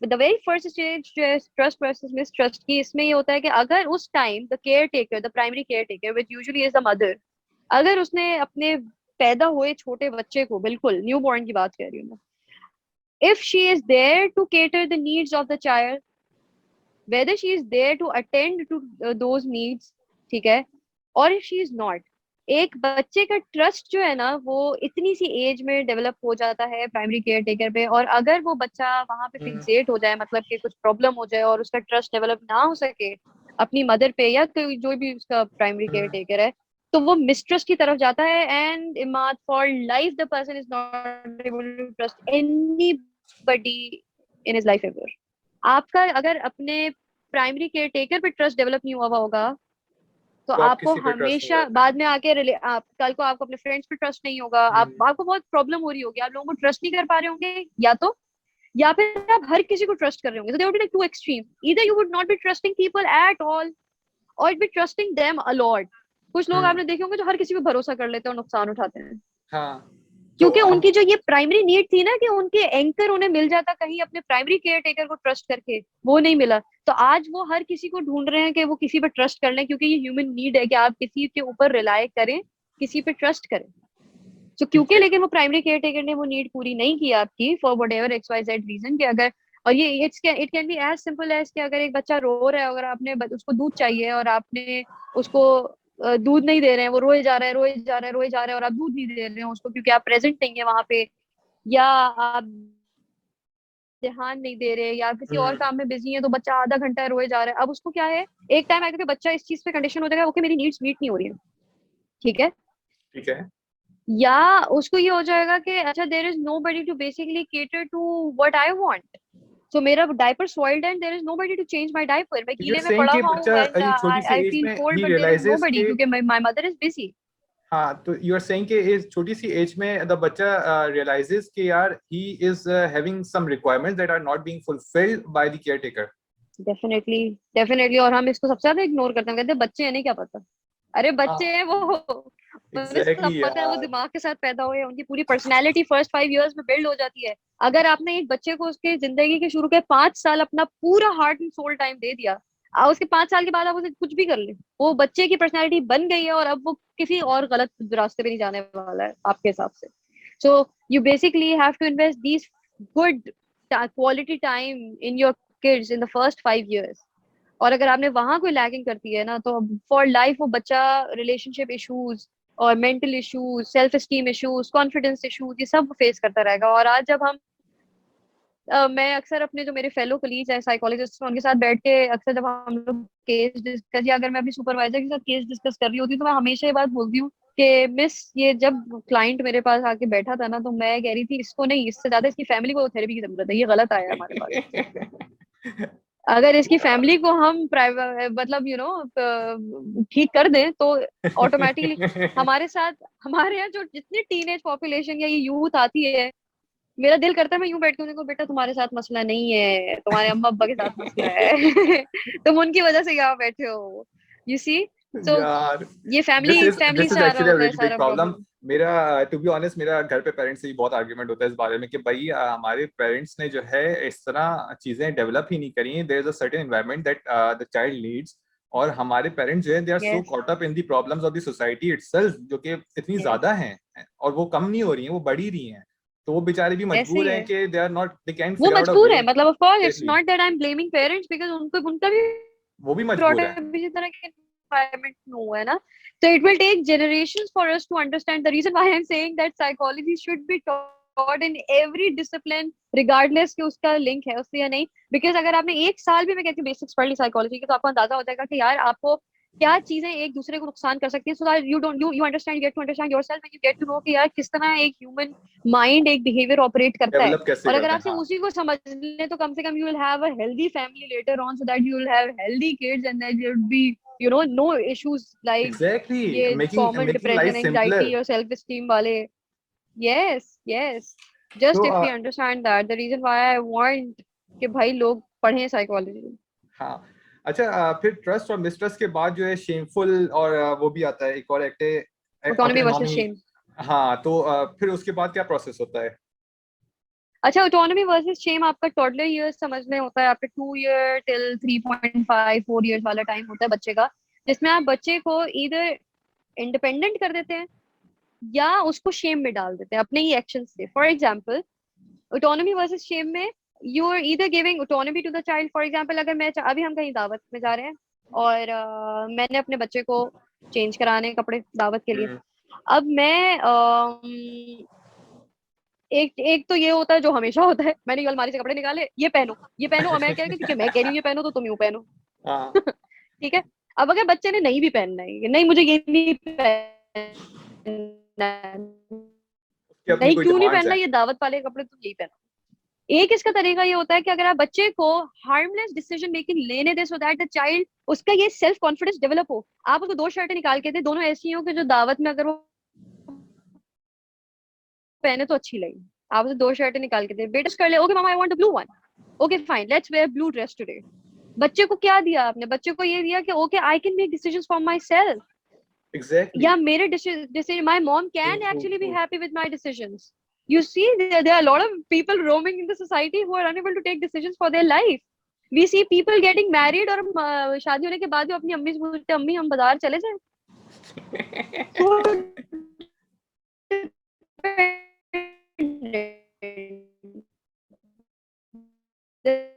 the very first stage जो है ट्रस्ट वर्सेस मिसट्रस्ट की, इसमें ये होता है कि अगर उस time the care taker, the primary care taker which usually is the mother, अगर उसने अपने पैदा हुए छोटे बच्चे को, बिल्कुल न्यू बॉर्न की बात कर रही हूँ मैं, if she is there to cater the needs of the child, whether she is there to attend to those needs, ठीक है, और इफ शी इज नॉट, एक बच्चे का ट्रस्ट जो है ना वो इतनी सी एज में डेवलप हो जाता है प्राइमरी केयर टेकर पे। और अगर वो बच्चा वहां पे हम्म, फिक्सेट हो जाए, मतलब कि कुछ प्रॉब्लम हो जाए और उसका ट्रस्ट डेवलप ना हो सके अपनी मदर पे या कोई जो भी उसका प्राइमरी केयर हम्म, टेकर है, तो वो मिस्ट्रस्ट की तरफ जाता है। And Imad for life the person is not able to trust anybody in his life ever. आपका अगर अपने प्राइमरी केयर टेकर पे ट्रस्ट डेवलप नहीं हुआ होगा तो तो आप आपको किसी पे ट्रस्ट नहीं हमेशा करते? बाद में आके आप कल को आपको अपने फ्रेंड्स पे ट्रस्ट नहीं होगा, हम्म, आपको बहुत प्रॉब्लम हो रही होगी, आप लोगों को ट्रस्ट नहीं कर पा रहे होंगे, या फिर आप हर किसी को ट्रस्ट कर रहे होंगे। So there would be like two extremes. Either you would not be trusting people at all, or you'd be trusting them a lot. कुछ लोग हम्म, आपने देखे होंगे जो हर किसी पे भरोसा कर लेते हैं और नुकसान उठाते हैं, हाँ, तो क्योंकि हम, उनकी जो ये प्राइमरी नीड थी ना कि उनके एंकर उन्हें मिल जाता कहीं अपने प्राइमरी केयर टेकर को ट्रस्ट करके, वो नहीं मिला। तो आज वो हर किसी को ढूंढ रहे हैं कि वो किसी पे ट्रस्ट कर लें, क्योंकि ये ह्यूमन नीड है कि आप किसी के ऊपर रिलाय करें, किसी पे ट्रस्ट करें। तो ठीक क्योंकि है। लेकिन वो प्राइमरी केयर टेकर ने वो नीड पूरी नहीं की आपकी for whatever X Y Z reason, कि अगर, और ये it can be as simple as कि अगर एक बच्चा रो रहा है, अगर आपने उसको दूध चाहिए और आपने उसको दूध नहीं दे रहे हैं, वो रोए जा रहा है, रोए जा रहा है, रोए जा रहा है, और आप दूध नहीं दे रहे हैं उसको क्योंकि आप प्रेजेंट नहीं है वहां पे, या आप ध्यान नहीं दे रहे, या किसी और हम्म, काम में बिजी है, तो बच्चा आधा घंटा रोए जा रहा है। अब उसको क्या है, एक टाइम आएगा कि बच्चा इस चीज पे कंडीशन हो जाएगा, ओके मेरी नीड्स मीट नहीं हो रही है, ठीक है, ठीक है। या उसको ये हो जाएगा कि अच्छा there is nobody to basically cater to what I want. So मेरा diaper soiled and there is nobody to change my diaper, मैं यू आर कीले में सेइंग पड़ा कि हुआ हूँ बच्चा एंड ये छोटी I see I age feel में कोल्ड ही but there is realizes nobody कि, क्योंकि माय मदर इज बिजी। हाँ, तो यू आर सेइंग कि इस छोटी सी एज में द बच्चा रियलाइजेस कि यार he is having some requirements that are not being fulfilled by the caretaker. Definitely, definitely. और हम इसको सबसे ज्यादा इग्नोर करते हैं, कहते हैं बच्चे हैं नहीं क्या पता। अरे बच्चे हाँ, हैं वो, उन्हें सब एग्जैक्टली पता है, वो यार। दिमाग के साथ पैदा हुए हैं, उनकी पूरी पर्सनैलिटी फर्स्ट 5 इयर्स में बिल्ड हो जाती है। अगर आपने एक बच्चे को उसके जिंदगी के शुरू के 5 साल अपना पूरा हार्ट एंड सोल टाइम दे दिया, उसके 5 साल के बाद आप उसे कुछ भी कर ले, वो बच्चे की पर्सनैलिटी बन गई है और अब वो किसी और गलत रास्ते पे नहीं जाने वाला है आपके हिसाब से। So you basically have to invest these good quality time in your kids in the first 5 years. और अगर आपने वहां कोई लैगिंग करती है ना, तो फॉर लाइफ वो बच्चा रिलेशनशिप इश्यूज और mental issues, self esteem issues, confidence issues, ये सब फेस करता रहेगा। और आज जब हम मैं अक्सर अपने जो मेरे फेलो कलीग्स हैं साइकोलॉजिस्ट, उनके साथ बैठ के अक्सर जब हम लोग केस डिस्कस, या अगर मैं अपनी सुपरवाइजर के साथ केस डिस्कस कर रही होती हूँ, तो मैं हमेशा ये बात बोलती हूँ कि मिस ये जब क्लाइंट मेरे पास आके बैठा था ना, तो मैं कह रही थी इसको नहीं, इससे ज्यादा इसकी फैमिली को थेरेपी की जरूरत है, ये गलत आया हमारे पास। अगर इसकी फैमिली को हम प्राइवेट मतलब ठीक कर दें तो ऑटोमेटिकली हमारे साथ, हमारे यहाँ जो जितनी टीनेज पॉपुलेशन या ये यूथ आती है, मेरा दिल करता है मैं यूं बैठ के उनको, बेटा तुम्हारे साथ मसला नहीं है, तुम्हारे अम्मा अब्बा के साथ मसला है। तुम उनकी वजह से यहाँ बैठे हो, यू सी। सो यार, ये फैमिली फैमिली दिस इज से आ रहा एक्चुअली अ होता है वेरी बिग सारा प्रॉब्लम। प्रॉब्लम। मेरा टू बी ऑनेस्ट, मेरा घर पे पेरेंट्स से ही बहुत आर्ग्यूमेंट होता है इस बारे में कि भाई हमारे पेरेंट्स ने जो है इस तरह चीजें डेवलप ही नहीं करी हैं। There is a certain environment that the child needs, और हमारे पेरेंट्स जो है they are so yes caught up in the problems of the society itself, जो कि इतनी यस ज्यादा हैं और वो कम नहीं हो रही हैं, वो बढ़ ही रही हैं। तो वो बेचारे भी ऐसे मजबूर ही हैं है, कि they are not, they can वो फिगर आउट अ मजबूर वे। है, मतलब of course it's exactly, not that I am blaming parents, because उनको उनका भी वो भी brought मजबूर है। up इसी तरह के environment में हुआ है ना। So it will take generations for us to understand. The reason why I'm saying that psychology should be taught in every discipline, regardless कि उसका लिंक है उससे या नहीं। Because अगर आपने एक साल भी, मैं कहती हूँ, बेसिक्स पढ़ ली साइकोलॉजी की, तो आपको अंदाजा हो जाएगा कि यार आपको क्या चीजें एक दूसरे को नुकसान कर सकती है। So that you don't you understand, get to understand yourself and you get to know कि यार किस तरह एक ह्यूमन माइंड, एक बिहेवियर ऑपरेट करता है। डेवलप कैसे और अगर करते आप हैं, सिर्फ हाँ। उसी को समझ लें तो कम से कम you will have a healthy family later on, so that you will have healthy kids and there would be no issues like exactly, ये making common making life depression, anxiety simpler. और self esteem वाले। yes yes just तो if we understand that, the reason why I want कि भाई लोग पढ़ें psychology. हाँ, अच्छा, फिर ट्रस्ट और मिसट्रस्ट के बाद जो है शेमफुल, और वो भी आता है एक और एक्ट है, ऑटोनॉमी वर्सेस ऑटोनॉमी। शेम। हाँ, तो फिर उसके बाद क्या प्रोसेस होता है? अच्छा, ऑटोनॉमी वर्सेस शेम आपका टोटल ईयर्स समझने होता है, आपके 2 ईयर टिल 3.5 4 ईयर्स वाला टाइम होता है बच्चे का, जिसमें आप बच्चे को इधर इंडिपेंडेंट कर देते हैं या उसको शेम में डाल देते हैं अपने ही एक्शन से। For example, autonomy versus shame में you are either giving autonomy to the child. For example, अगर मैं अभी हम कहीं दावत में जा रहे हैं और मैंने अपने बच्चे को चेंज कराने कपड़े दावत के लिए। हम्म। अब मैं एक एक तो ये होता है जो हमेशा होता है, मैंने ये अलमारी से कपड़े निकाले, ये पहनो ये पहनो, और मैं क्या ठीक है मैं कह रही हूँ ये पहनो तो तुम यूं पहनो। हाँ, ठीक है। अब अगर बच्चे ने नहीं भी पहनना है, नहीं मुझे ये नहीं पहनना है, उसकी अपनी नहीं कोई क्यों नहीं डिमांड्स पहनना, हैं। ये दावत वाले कपड़े तुम यही पहनो। एक इसका तरीका ये होता है कि अगर आप बच्चे को हार्मलेस डिसीजन मेकिंग लेने दे, सो दैट द चाइल्ड, उसका ये सेल्फ कॉन्फिडेंस डेवलप हो। आप उसको 2 शर्टें निकाल के दे, दोनों ऐसी हो कि जो दावत में अगर वो पहने तो अच्छी लगी। आप उसे 2 शर्टें निकाल के दे, बेटा कर ले, okay mama I want the blue one, okay fine let's wear blue dress today. बच्चे को क्या दिया आपने? बच्चे को ये दिया कि okay I can make decisions for my self, exactly. या मेरे decision, my mom true can true actually be true. Happy with my decisions. You see, there are a lot of people roaming in the society who are unable to take decisions for their life. We see people getting married और शादी होने के बाद भी अपनी अम्मी से पूछते, अम्मी हम बाजार चले जाएं?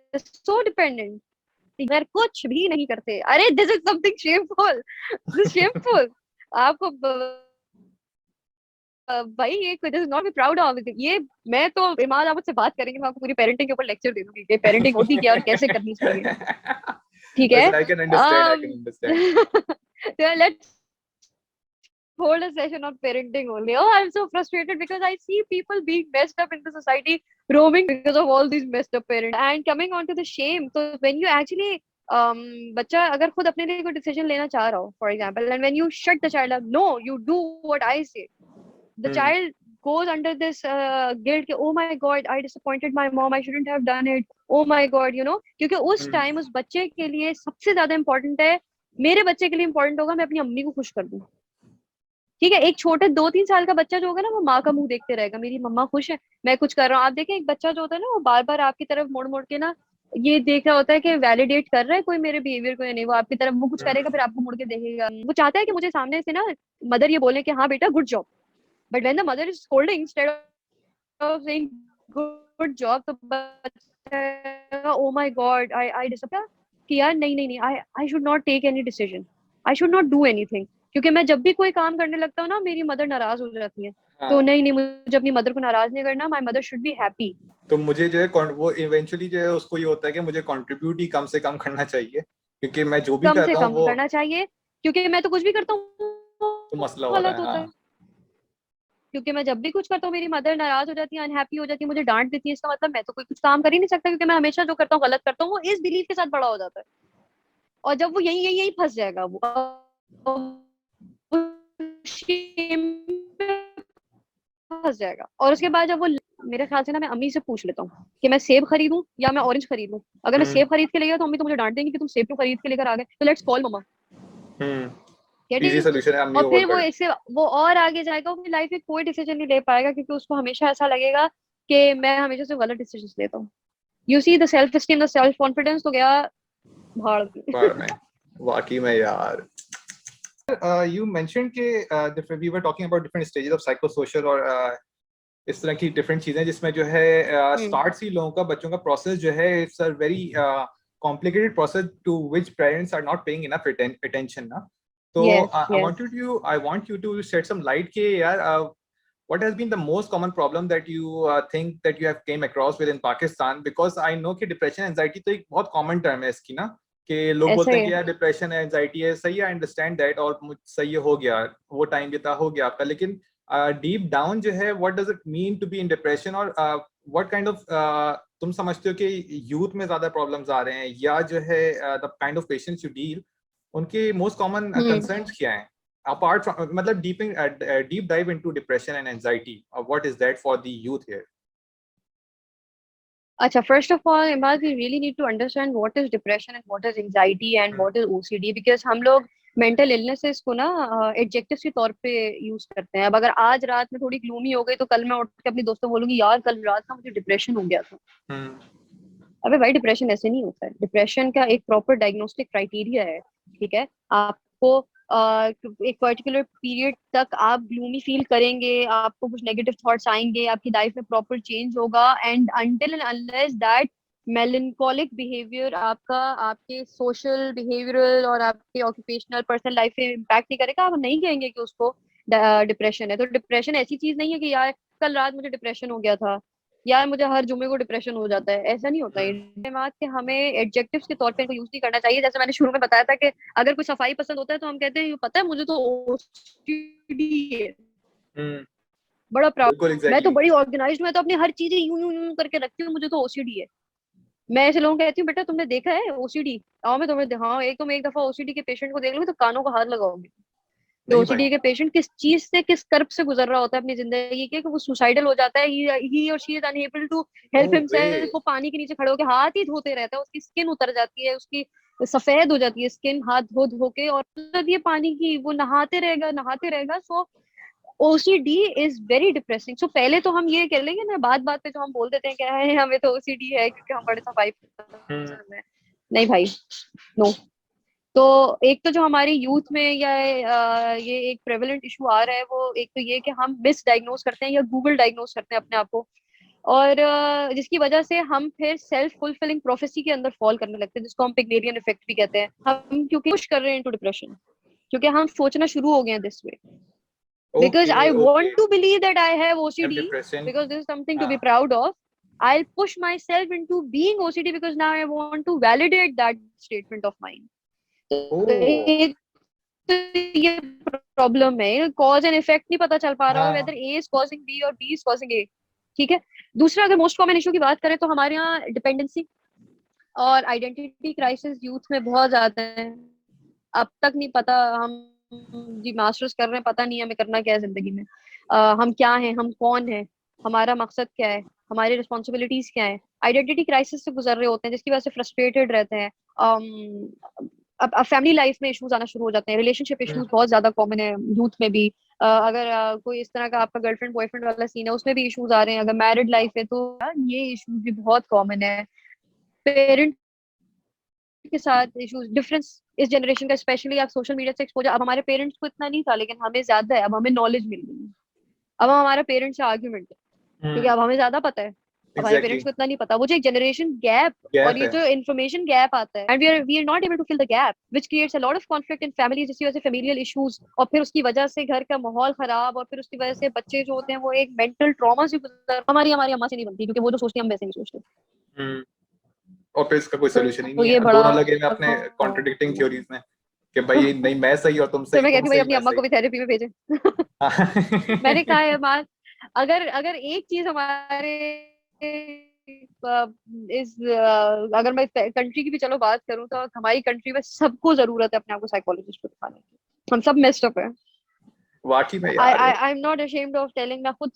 So so dependent, यार कुछ भी नहीं करते। अरे this is something shameful, this shameful. आपको भाई ये this is not be proud of ये। मैं तो इमाद आप मुझसे बात करेंगे, मैं आपको पूरी पेरेंटिंग के ऊपर लेक्चर दे दूंगी कि पेरेंटिंग होती क्या और कैसे करनी चाहिए। ठीक है। वैसे I can understand, I can understand. Let's hold a session on parenting only. Oh, I'm so frustrated because I see people being messed up in the society, roaming because of all these messed up parents. And coming on to the shame, so when you actually बच्चा अगर खुद अपने लिए कोई decision लेना चाह रहा हो, for example, and when you shut the child up, no you do what I say, the child goes under this guilt कि oh my god I disappointed my mom, I shouldn't have done it, oh my god, क्योंकि उस time उस बच्चे के लिए सबसे ज्यादा important है, मेरे बच्चे के लिए इंपॉर्टेंट होगा मैं अपनी अम्मी को खुश कर दूं। ठीक है। एक छोटे 2-3 साल का बच्चा जो होगा ना, वो माँ का मुंह देखते रहेगा, मेरी मम्मा खुश है मैं कुछ कर रहा हूँ। आप देखें एक बच्चा जो होता है ना, वो बार बार आपकी तरफ मुड़ मुड़ के ना ये देख रहा होता है कि वैलिडेट कर रहा है कोई मेरे बिहेवियर को या नहीं। वो आपकी तरफ वो कुछ करेगा फिर आपको मुड़ के देखेगा, वो चाहता है कि मुझे सामने से ना मदर ये बोले कि हाँ बेटा good job, but when the mother is scolding instead of saying good job, तो बच्चा oh my God I disappoint कि यार नहीं नहीं नहीं, I should not take any decision, I should not do anything, क्योंकि मैं जब भी कोई काम करने लगता हूँ ना मेरी मदर नाराज हो जाती है। तो नहीं नहीं, मुझे अपनी मदर को नाराज नहीं करना, my mother should be happy. तो मुझे जो है वो इवेंचुअली जो है उसको ये होता है कि मुझे कंट्रीब्यूट ही कम से कम करना चाहिए, क्योंकि मैं जो भी कम कर से रहा हूँ कम वो। करना चाहिए, क्योंकि मैं तो कुछ भी करता हूँ तो मसला हो रहा गलत है। होता है, हाँ। क्योंकि मैं जब भी कुछ करता हूँ मेरी मदर नाराज हो जाती है, अनहैप्पी हो जाती है, मुझे डांट देती है, इसका मतलब मैं तो कोई कुछ काम कर ही नहीं सकता, क्योंकि मैं हमेशा जो करता हूँ गलत करता हूँ। वो इस बिलीफ के साथ बड़ा हो जाता है, और जब वो यही यही यही फंस जाएगा, वो shame में फंस जाएगा। और उसके बाद जब वो, मेरे ख्याल से ना, मैं अम्मी से पूछ लेता हूँ कि मैं सेब खरीदूं या मैं ऑरेंज खरीदूं। अगर मैं हम्म। सेब खरीद के ले गया तो अम्मी तो मुझे डांट देंगी कि तुम सेब क्यों खरीद के लेकर आ गए, तो let's call mama, easy getting. Solution है, अम्मी और को कॉल फिर वो कर। इससे वो और आगे जाएगा, वो अपनी लाइफ में कोई डिसीजन नहीं ले पाएगा, क्योंकि उसको हमेशा ऐसा लगेगा कि मैं हमेशा से गलत डिसीजन लेता हूँ। You see the self esteem, the self confidence तो गया भाड़ में। बार में। वाकई में यार। You mentioned कि different, we were talking about different stages of psychosocial और इस तरह की different चीजें, जिसमें जो है हम्म, start से ही लोगों का, बच्चों का process जो है, it's a very complicated process to which parents are not paying enough attention ना। तो yes yes. I want you to shed some light कि यार what has been the most common problem that you think that you have came across with in Pakistan, because I know कि depression anxiety तो एक बहुत common term है इसकी ना, कि लोग ऐसा बोलते ही हैं कि है। यार डिप्रेशन है, एंजाइटी है, सही है, आई अंडरस्टैंड दैट, और सही है, हो गया, वो टाइम बीता, हो गया आपका, लेकिन डीप डाउन जो है, what does it mean to be in depression, और व्हाट काइंड ऑफ तुम समझते हो कि यूथ में ज्यादा प्रॉब्लम्स आ रहे हैं, या जो है the kind of patients you deal, उनके मोस्ट कॉमन हम्म। कंसर्न्स क्या हैं, apart from, मतलब deep dive into depression and anxiety, what is that for the youth here? अच्छा, first of all Imad, we really need to understand what is depression and what is anxiety and Hmm. What is OCD, because हम लोग mental illnesses को ना adjectives के तौर पे use करते हैं। अब अगर आज रात में थोड़ी ग्लूमी हो गई तो कल मैं उठ के अपनी दोस्तों को बोलूंगी यार कल रात ना मुझे डिप्रेशन हो गया था। Hmm. अबे भाई, डिप्रेशन ऐसे नहीं होता है। डिप्रेशन का एक प्रॉपर डायग्नोस्टिक क्राइटेरिया है, ठीक है। आपको एक पर्टिकुलर पीरियड तक आप ग्लूमी फील करेंगे, आपको कुछ नेगेटिव थॉट्स आएंगे, आपकी लाइफ में प्रॉपर चेंज होगा, and until and unless that melancholic behaviour आपका आपके सोशल बिहेवियरल और आपके ऑक्यूपेशनल पर्सनल लाइफ में इम्पैक्ट नहीं करेगा, आप नहीं कहेंगे कि उसको डिप्रेशन है। तो डिप्रेशन ऐसी चीज नहीं है कि यार कल रात मुझे डिप्रेशन हो गया था, यार मुझे हर जुम्मे को डिप्रेशन हो जाता है, ऐसा नहीं होता है। Hmm. दिमाग के हमें एडजेक्टिव्स के तौर पे इनको यूज नहीं करना चाहिए। जैसे मैंने शुरू में बताया था कि अगर कोई सफाई पसंद होता है तो हम कहते हैं ये पता है मुझे तो ओसीडी है, Hmm. बड़ा प्राउड, बिल्कुल मैं तो एग्जैक्टली। बड़ी ऑर्गेनाइज्ड, मैं तो अपनी हर चीजें यूं यूं यूं करके रखती हूँ, मुझे तो ओसीडी है। मैं ऐसे लोगों को कहती हूँ बेटा तुमने देखा है ओसीडी, आओ मैं तुम्हें, हाँ एक तुम एक दफा ओसीडी के पेशेंट को देख लो तो कानों का हाथ लगाओगे। नहीं भाई। ओसीडी के पेशेंट किस चीज से, किस कर्ब से गुजर रहा होता है अपनी जिंदगी के, कि वो सुसाइडल हो जाता है, ही और she is unable to know help way. Himself. वो पानी के नीचे खड़े होकर हाथ ही धोते रहता है, उसकी स्किन उतर जाती है, उसकी सफेद हो जाती है स्किन हाथ धो धो के, और मतलब ये पानी की वो नहाते रहेगा नहाते रहेगा। सो ओसीडी इज वेरी डिप्रेसिंग। सो पहले तो हम ये कह लेंगे ना, बात बात पे जो हम बोल देते हैं क्या है हमें तो ओसीडी है क्योंकि हम बड़े सफाई हम्म। पसंद है, नहीं भाई, नो। तो एक तो जो हमारी यूथ में या ये एक प्रेवलेंट इशू आ रहा है, वो एक तो ये कि हम मिस डायग्नोज करते हैं या गूगल डायग्नोज करते हैं अपने आप को, और जिसकी वजह से हम फिर सेल्फ फुलफिलिंग प्रोफेसी के अंदर फॉल करने लगते हैं, जिसको हम पिग्मेलियन इफेक्ट भी कहते हैं। हम क्योंकि पुश कर रहे हैं इनटू डिप्रेशन, क्योंकि हम सोचना शुरू हो गए हैं this way, because okay I okay. want to believe that I have अब OCD, depression. because this is something to हाँ। be proud of. I'll push myself into being OCD because now I want to validate that statement of mine. ओ। तो एक तो ये problem है, cause and effect नहीं पता चल पा रहा हो, वेदर हाँ। ए इज कॉजिंग बी और बी इज कॉजिंग ए, ठीक है। दूसरा, अगर मोस्ट कॉमन इशू की बात करें तो हमारे यहाँ डिपेंडेंसी और आइडेंटिटी क्राइसिस यूथ में बहुत ज्यादा है। अब तक नहीं पता हम जी मास्टर्स कर रहे हैं, पता नहीं हमें करना क्या है जिंदगी में, हम क्या हैं, हम कौन हैं, हमारा मकसद क्या है, हमारी रिस्पॉन्सिबिलिटीज क्या है। आइडेंटिटी क्राइसिस से गुजर रहे होते हैं, जिसकी वजह से फ्रस्ट्रेटेड रहते हैं। अब फैमिली लाइफ में इश्यूज आना शुरू हो जाते हैं, रिलेशनशिप हम्म। इश्यूज बहुत ज्यादा कॉमन है यूथ में भी। अगर कोई इस तरह का आपका गर्लफ्रेंड बॉयफ्रेंड वाला सीन है उसमें भी इश्यूज आ रहे हैं। अगर मैरिड लाइफ है तो ये इश्यूज भी बहुत कॉमन है। पेरेंट के साथ इश्यूज, डिफरेंस इस जनरेशन का, स्पेशली आप सोशल मीडिया से एक्सपोजर, अब हमारे पेरेंट्स को इतना नहीं था लेकिन हमें ज्यादा है, अब हमें नॉलेज मिल गई है। अब हम हमारे पेरेंट्स से आर्ग्यूमेंट है क्योंकि हम्म। अब हमें ज्यादा पता है, अब हमारे एग्जैक्टली। पेरेंट्स को इतना नहीं पता। वो जो एक जनरेशन गैप और गैप ये है। जो इन्फॉर्मेशन गैप आता है, and we are not able to fill the gap, which creates a lot of conflict in families, जिसकी वजह से फेमिलियल इश्यूज, और फिर उसकी वजह से घर का माहौल खराब, और फिर उसकी वजह से बच्चे जो होते हैं वो एक मेंटल ट्रॉमा से गुजर, हमारी हमारी अम्मा से नहीं बनती क्योंकि वो जो सोचती है हम वैसे नहीं सोचते। हम्म। और फिर इसका कोई सोल्यूशन ही तो नहीं ये है, बड़ा दोनों लगे हुए अपने कॉन्ट्रडिक्टिंग थ्योरीज में। कि भाई नहीं मैं सही और तुम तो सही, मैं तुम कहती हूँ भाई सही अपनी मैं अम्मा सही। को भी थेरेपी में भेजे। मैंने कहा है बात, अगर अगर एक चीज हमारे इस अगर मैं कंट्री की भी चलो बात करूं, तो हमारी कंट्री में सबको जरूरत है अपने आप को साइकोलॉजिस्ट को दिखाने की। हम सब मेस्ड अप है। वाकई में आई यार। I I am not ashamed of telling, मैं खुद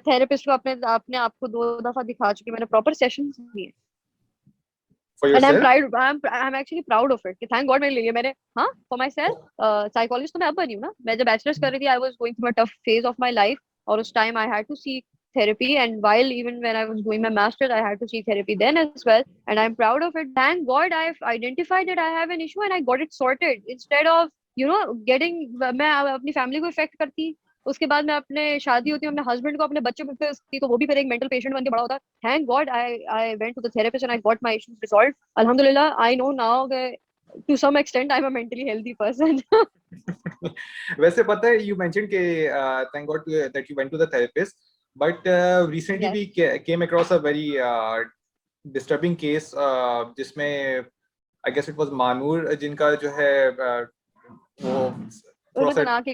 थेरेपिस्ट को अपने अपने आप को 2 दफा दिखा चुकी हूँ, मैंने प्रॉपर सेशंस लिए। For and yourself. I am actually proud of it कि थैंक गॉड मैंने ले लिया। मैंने, हाँ, फॉर माई सेल्फ। साइकोलॉजिस्ट तो मैं अब बनी हूँ ना। मैं जब बैचलर्स कर रही थी, I was going through a tough phase of my life, और उस time I had to seek therapy, and while even when I was doing my master's, I had to seek therapy then as well, and I'm proud of it. Thank God I've identified that I have an issue and I got it sorted, instead of getting, मैं अपनी family को effect करती, उसके बाद मैं अपने शादी होती है अपने हस्बैंड को, अपने बच्चों पे उसकी, तो वो भी फिर एक मेंटल पेशेंट बन के बड़ा होता। Thank God I went to the therapist and I got my issues resolve. अल्हम्दुलिल्लाह, I know now to some extent I am a mentally healthy person. वैसे पता है, यू मेंशन के thank God that you went to the therapist, but recently yes. We came across a very disturbing case, जिसमें I guess it was Manoor, जिनका जो है वो थोड़ा उसमें सा तनाक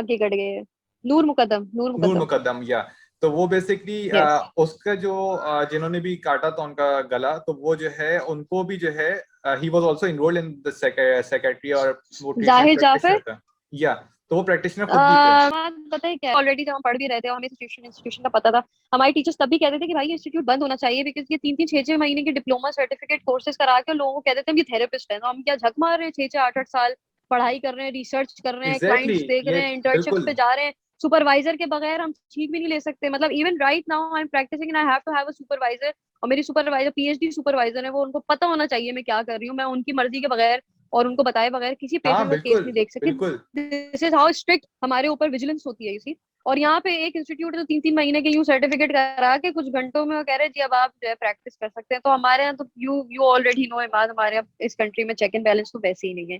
ही कट गए। नूर मुकद्दम, नूर नूर मुकद्दम। मुकद्दम, या तो वो बेसिकली यस। उसका जो जिन्होंने भी काटा था उनका गला, तो वो जो है उनको भी जो है he was also enrolled in the psychiatry, और वो ट्रीटमेंट जाहिर प्रैक्टिशनर जाफर। था। या तो वो प्रैक्टिशनर खुद भी थे। पता है क्या, ऑलरेडी जब हम पढ़ भी रहे थे, हमें इंस्टीट्यूशन इंस्टीट्यूशन का पता था। हमारे टीचर्स तब भी कहते थे कि भाई ये इंस्टीट्यूट बंद होना चाहिए, बिकॉज ये 3-3 6-6 महीने के डिप्लोमा सर्टिफिकेट कोर्सेज करा के लोगों को कहते थे हम ये थेरेपिस्ट है। तो हम क्या झक मार रहे हैं, 6-6 8-8 साल पढ़ाई कर रहे हैं, रिसर्च कर रहे हैं, एग्जैक्टली क्लाइंट्स देख ये रहे हैं, इंटर्नशिप्स बिल्कुल। पे जा रहे हैं। सुपरवाइजर के बगैर हम सीख भी नहीं ले सकते। मतलब even right now I am practicing and I have to have a supervisor, और मेरी सुपरवाइजर पीएचडी सुपरवाइजर है, वो उनको पता होना चाहिए मैं क्या कर रही हूँ। मैं उनकी मर्जी के बगैर और उनको बताए बगैर किसी हाँ पेशेंट का केस बिल्कुल नहीं देख सकती। बिल्कुल। दिस इज हाउ स्ट्रिक्ट हमारे ऊपर विजिलेंस होती है इसी। और यहाँ पे एक इंस्टीट्यूट तो 3-3 महीने के यू सर्टिफिकेट करा के कुछ घंटों में वो कह रहे हैं जी अब आप जो है प्रैक्टिस कर सकते हैं। तो हमारे यहाँ तो you you already know Imad, हमारे यहाँ इस कंट्री में चेक एंड बैलेंस तो वैसे ही नहीं है।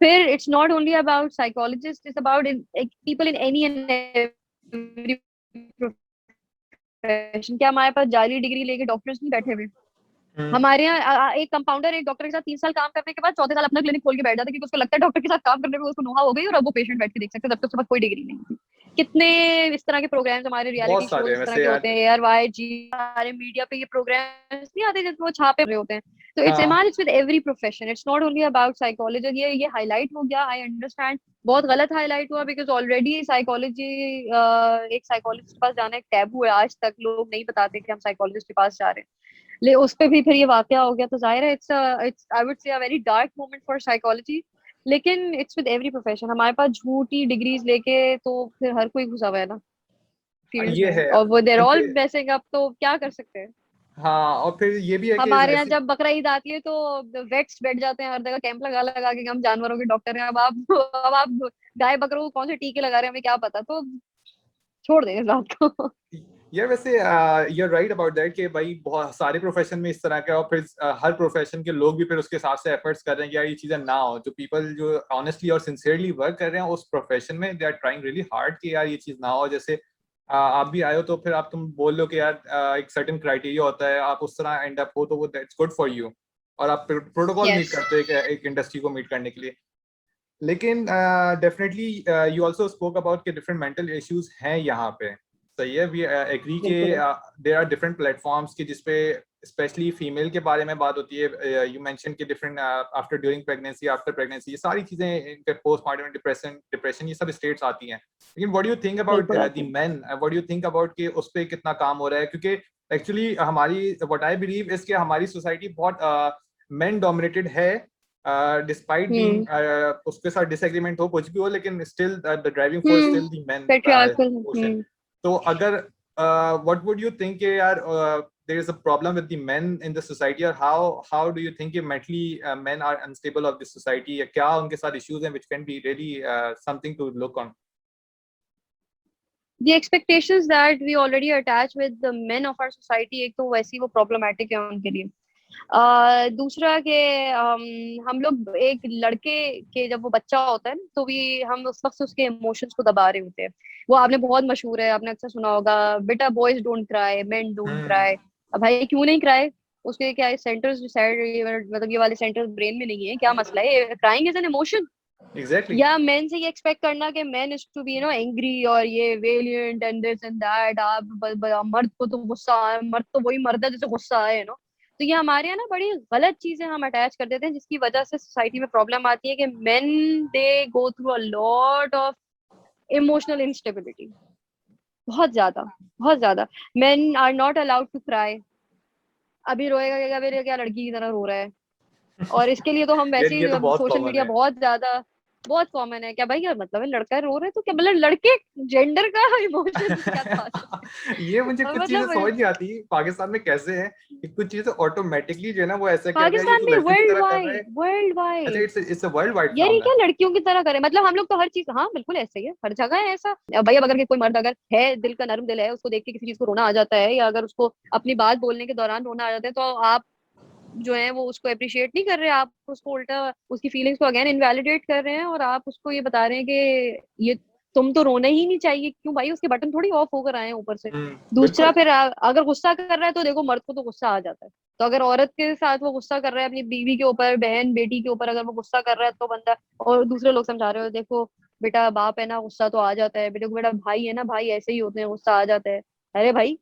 फिर it's not only about psychologist, it's about people in any and every profession. क्या हमारे पास जाली डिग्री लेके डॉक्टर्स नहीं बैठे हुए? हम्म। हमारे यहाँ एक कंपाउंडर एक डॉक्टर के साथ 3 साल काम करने के बाद चौथे साल अपना क्लिनिक खोल के बैठ जाता है, क्योंकि उसको लगता है डॉक्टर के साथ काम करने में उसको नोहा हो गई और अब वो पेशेंट बैठ के देख सकते हैं, जब तक उसके पास कोई डिग्री नहीं थी। कितने इस तरह के प्रोग्राम्स हमारे रियलिटी बहुत शोज सारे इस तरह वैसे के होते यार। हैं, यार वाई जी हमारे मीडिया पे ये प्रोग्राम्स नहीं आते जिसमें वो छापे रहे होते हैं। तो इट्स हाँ it's with every profession, it's not only about psychology. ये हाईलाइट हो गया, आई अंडरस्टैंड, बहुत गलत हाईलाइट हुआ, बिकॉज ऑलरेडी साइकोलॉजी, एक साइकोलॉजिस्ट के पास जाना एक टैबू है। आज तक लोग नहीं बताते कि हम साइकोलॉजिस्ट के पास जा रहे हैं। ले उस पे भी फिर ये वाकया हो गया, तो जाहिर है it's I would say a very dark moment for psychology. लेकिन इट्स विद एवरी प्रोफेशन, हमारे पास झूठी डिग्रीज लेके तो फिर हर कोई घुसा हुआ है ना फील्ड ये में, है और वो देर ऑल क्योंकि मेसिंग अप, तो क्या कर सकते हैं। हाँ, और फिर ये भी है कि हमारे यहाँ ऐसी जब बकरा ईद आती है तो वेट्स बैठ जाते हैं हर जगह, कैंप लगा लगा के हम जानवरों के डॉक्टर हैं। अब आप गाय बकरों को कौन से टीके लगा रहे हैं हमें क्या पता, तो छोड़ देंगे इस बात को। यार वैसे you're राइट अबाउट दैट कि भाई बहुत सारे प्रोफेशन में इस तरह का है, और फिर हर प्रोफेशन के लोग भी फिर उसके हिसाब से एफर्ट्स कर रहे हैं कि यार ये चीजें ना हो। जो पीपल जो ऑनेस्टली और सिंसियरली वर्क कर रहे हैं उस प्रोफेशन में, they are trying really hard कि यार ये चीज ना हो। जैसे आप भी आए हो तो फिर आप तुम बोल लो कि यार एक सर्टेन क्राइटेरिया होता है, आप उस तरह एंड अप हो तो वो दैट्स गुड फॉर यू, और आप प्रोटोकॉल मीट यस। करते हो एक इंडस्ट्री को मीट करने के लिए। लेकिन definitely you also spoke about के डिफरेंट मेंटल इश्यूज हैं यहाँ पे। सही है, वी एग्री के बिल्कुल। देयर आर डिफरेंट प्लेटफॉर्म्स के जिसपे स्पेशली फीमेल के बारे में बात होती है। यू मेंशन के different after during pregnancy, after pregnancy, ये सारी चीजें, पोस्टमार्टम डिप्रेशन डिप्रेशन, ये सब स्टेट्स आती हैं। लेकिन what do you think about बिल्कुल द आते हैं। Main, what do you think about कि उस पे कितना काम हो रहा है? क्योंकि एक्चुअली हमारी व्हाट आई बिलीव इज कि हमारी सोसाइटी बहुत मेन डोमिनेटेड है, डिस्पाइट हम्म। बीइंग उसके साथ डिसएग्रीमेंट हो कुछ भी हो, लेकिन still the driving force hmm. Still the main patriarchal. Portion. तो अगर व्हाट वुड यू थिंक यार there is a problem with the men in the society, or how do you think mentally men are unstable of this society, या क्या उनके साथ issues हैं which can be really something to look on? the expectations that we already attach with the men of our society, एक तो वैसी वो problematic है उनके लिए। दूसरा के हम लोग एक लड़के के जब वो बच्चा होता है ना, तो भी हम उस वक्त उसके इमोशंस को दबा रहे होते हैं। वो आपने बहुत मशहूर है, आपने अक्सर सुना होगा, बेटा boys don't cry, main don't hmm. Cry. अब भाई क्यों नहीं क्राई? उसके क्या सेंटर्स, मतलब ये वाले सेंटर्स ब्रेन में नहीं है, क्या मसला है? Crying is an emotion. Exactly. या मेन से ये एक्सपेक्ट करना कि men is to be angry और ये valiant and this and that, आप मर्द को तो गुस्सा आए, मर्द तो वही मर्द है जिसे गुस्सा आए, तो ये हमारे यहाँ ना बड़ी गलत चीजें हम अटैच कर देते हैं, जिसकी वजह से सोसाइटी में प्रॉब्लम आती है कि men they go through a lot of emotional instability, बहुत ज्यादा, बहुत ज्यादा। Men are not allowed to cry. अभी रोएगा क्या, मेरे क्या लड़की की तरह रो रहा है। और इसके लिए तो हम यार वैसे ये तो ही बहुत सोशल कॉमन मीडिया है। बहुत ज्यादा, बहुत कॉमन है। क्या भाई, क्या मतलब है, लड़का रो रहा है तो क्या मतलब, लड़के जेंडर का इमोशंस क्या था उसमें? ये मुझे और कुछ चीजें समझ मतलब नहीं आती पाकिस्तान में कैसे है कि कुछ चीजें ऑटोमेटिकली जो है ना वो ऐसा किया गया है, ये पाकिस्तान तो में, लड़कियों की वर्ल्ड तरह कर रहा है। वाइड, वर्ल्ड अच्छा, wide. It's a world wide यार ये क्या फिनोमेनन। लड़कियों की तरह करे, मतलब हम लोग तो हर चीज, हाँ बिल्कुल ऐसे ही है, हर जगह है ऐसा। भाई अब अगर कोई मर्द अगर है, दिल का नरम दिल है, उसको देख के किसी चीज को रोना आ जाता है, या अगर उसको अपनी बात बोलने के दौरान रोना आ जाता है, तो आप जो है वो उसको अप्रिशिएट नहीं कर रहे, आप उसको उल्टा उसकी फीलिंग्स को अगेन इनवैलिडेट कर रहे हैं, और आप उसको ये बता रहे हैं कि ये तुम तो रोना ही नहीं चाहिए। क्यों भाई, उसके बटन थोड़ी ऑफ होकर आए हैं ऊपर से। दूसरा बिल्कुल। फिर अगर गुस्सा कर रहा है तो देखो, मर्द को तो गुस्सा आ जाता है, तो अगर औरत के साथ वो गुस्सा कर रहा है, अपनी बीवी के ऊपर, बहन बेटी के ऊपर अगर वो गुस्सा कर रहा है, तो बंदा, और दूसरे लोग समझा रहे हो, देखो बेटा बाप है ना, गुस्सा तो आ जाता है, बेटे को बेटा भाई है ना, भाई ऐसे ही होते हैं, गुस्सा आ जाता है। अरे भाई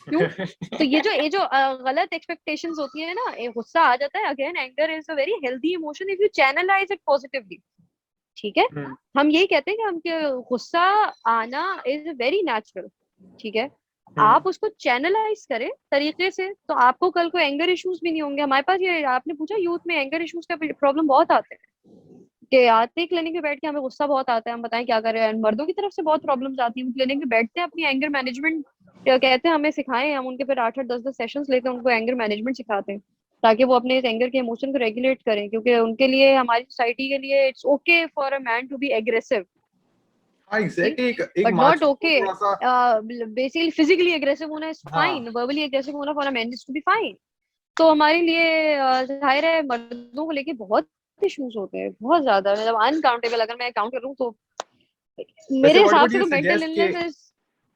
क्यों? तो ये जो गलत एक्सपेक्टेशंस होती है ना, ये गुस्सा आ जाता है। Again anger is a very healthy emotion if you channelize it positively, ठीक है। हम्म, हम यही कहते हैं कि हम कि गुस्सा आना इज वेरी नेचुरल, ठीक है। हम्म, आप उसको चैनलाइज करें तरीके से, तो आपको कल को एंगर इश्यूज भी नहीं होंगे। हमारे पास, ये आपने पूछा, यूथ में एंगर इश्यूज का प्रॉब्लम बहुत आते हैं, कि आते हैं क्लिनिक में बैठ के, हमें गुस्सा बहुत आता है, हम बताएं क्या करें। And मर्दों की तरफ से बहुत प्रॉब्लम्स आती हैं, क्लिनिक में बैठते हैं, अपनी एंगर मैनेजमेंट कहते हैं हमें सिखाएं, हम उनके फिर 8-8 10-10 सेशंस लेते हैं, उनको एंगर मैनेजमेंट सिखाते हैं, ताकि वो अपने इस एंगर के इमोशन को रेगुलेट करें, क्योंकि उनके लिए, हमारी सोसाइटी के लिए, it's okay for a man to be aggressive, हाँ एग्जैक्टली, एक बट नॉट माचो को ओके थोड़ा सा। बेसिकली फिजिकली एग्रेसिव होना इज हाँ फाइन, वर्बली एग्रेसिव होना for a man is to be fine. तो हमारे लिए जाहिर है मर्दों को लेके बहुत इश्यूज होते हैं, बहुत ज्यादा, मतलब अनकाउंटेबल, अगर मैं काउंट करूँ तो वैसे मेरे व्हाट हिसाब वुड से यू तो मेंटल सजेस्ट के illness is.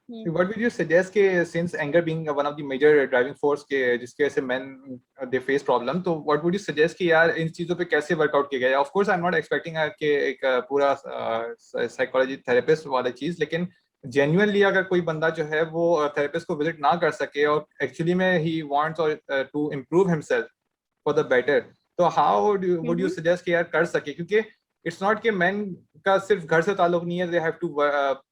what would you suggest के since anger being one of the major driving force के जिसकी वजह से men they face problem, तो what would you suggest कि यार इन चीजों पे कैसे वर्कआउट किया जाए? Of course I'm not expecting कि एक पूरा साइकोलॉजी थेरेपिस्ट वाला चीज, लेकिन genuinely अगर कोई बंदा जो है वो थेरेपिस्ट को विजिट ना कर सके और एक्चुअली में he wants or to improve himself for the better, तो how would you suggest कि यार कर सके? क्योंकि it's not कि men का सिर्फ घर से ताल्लुक नहीं है, they have to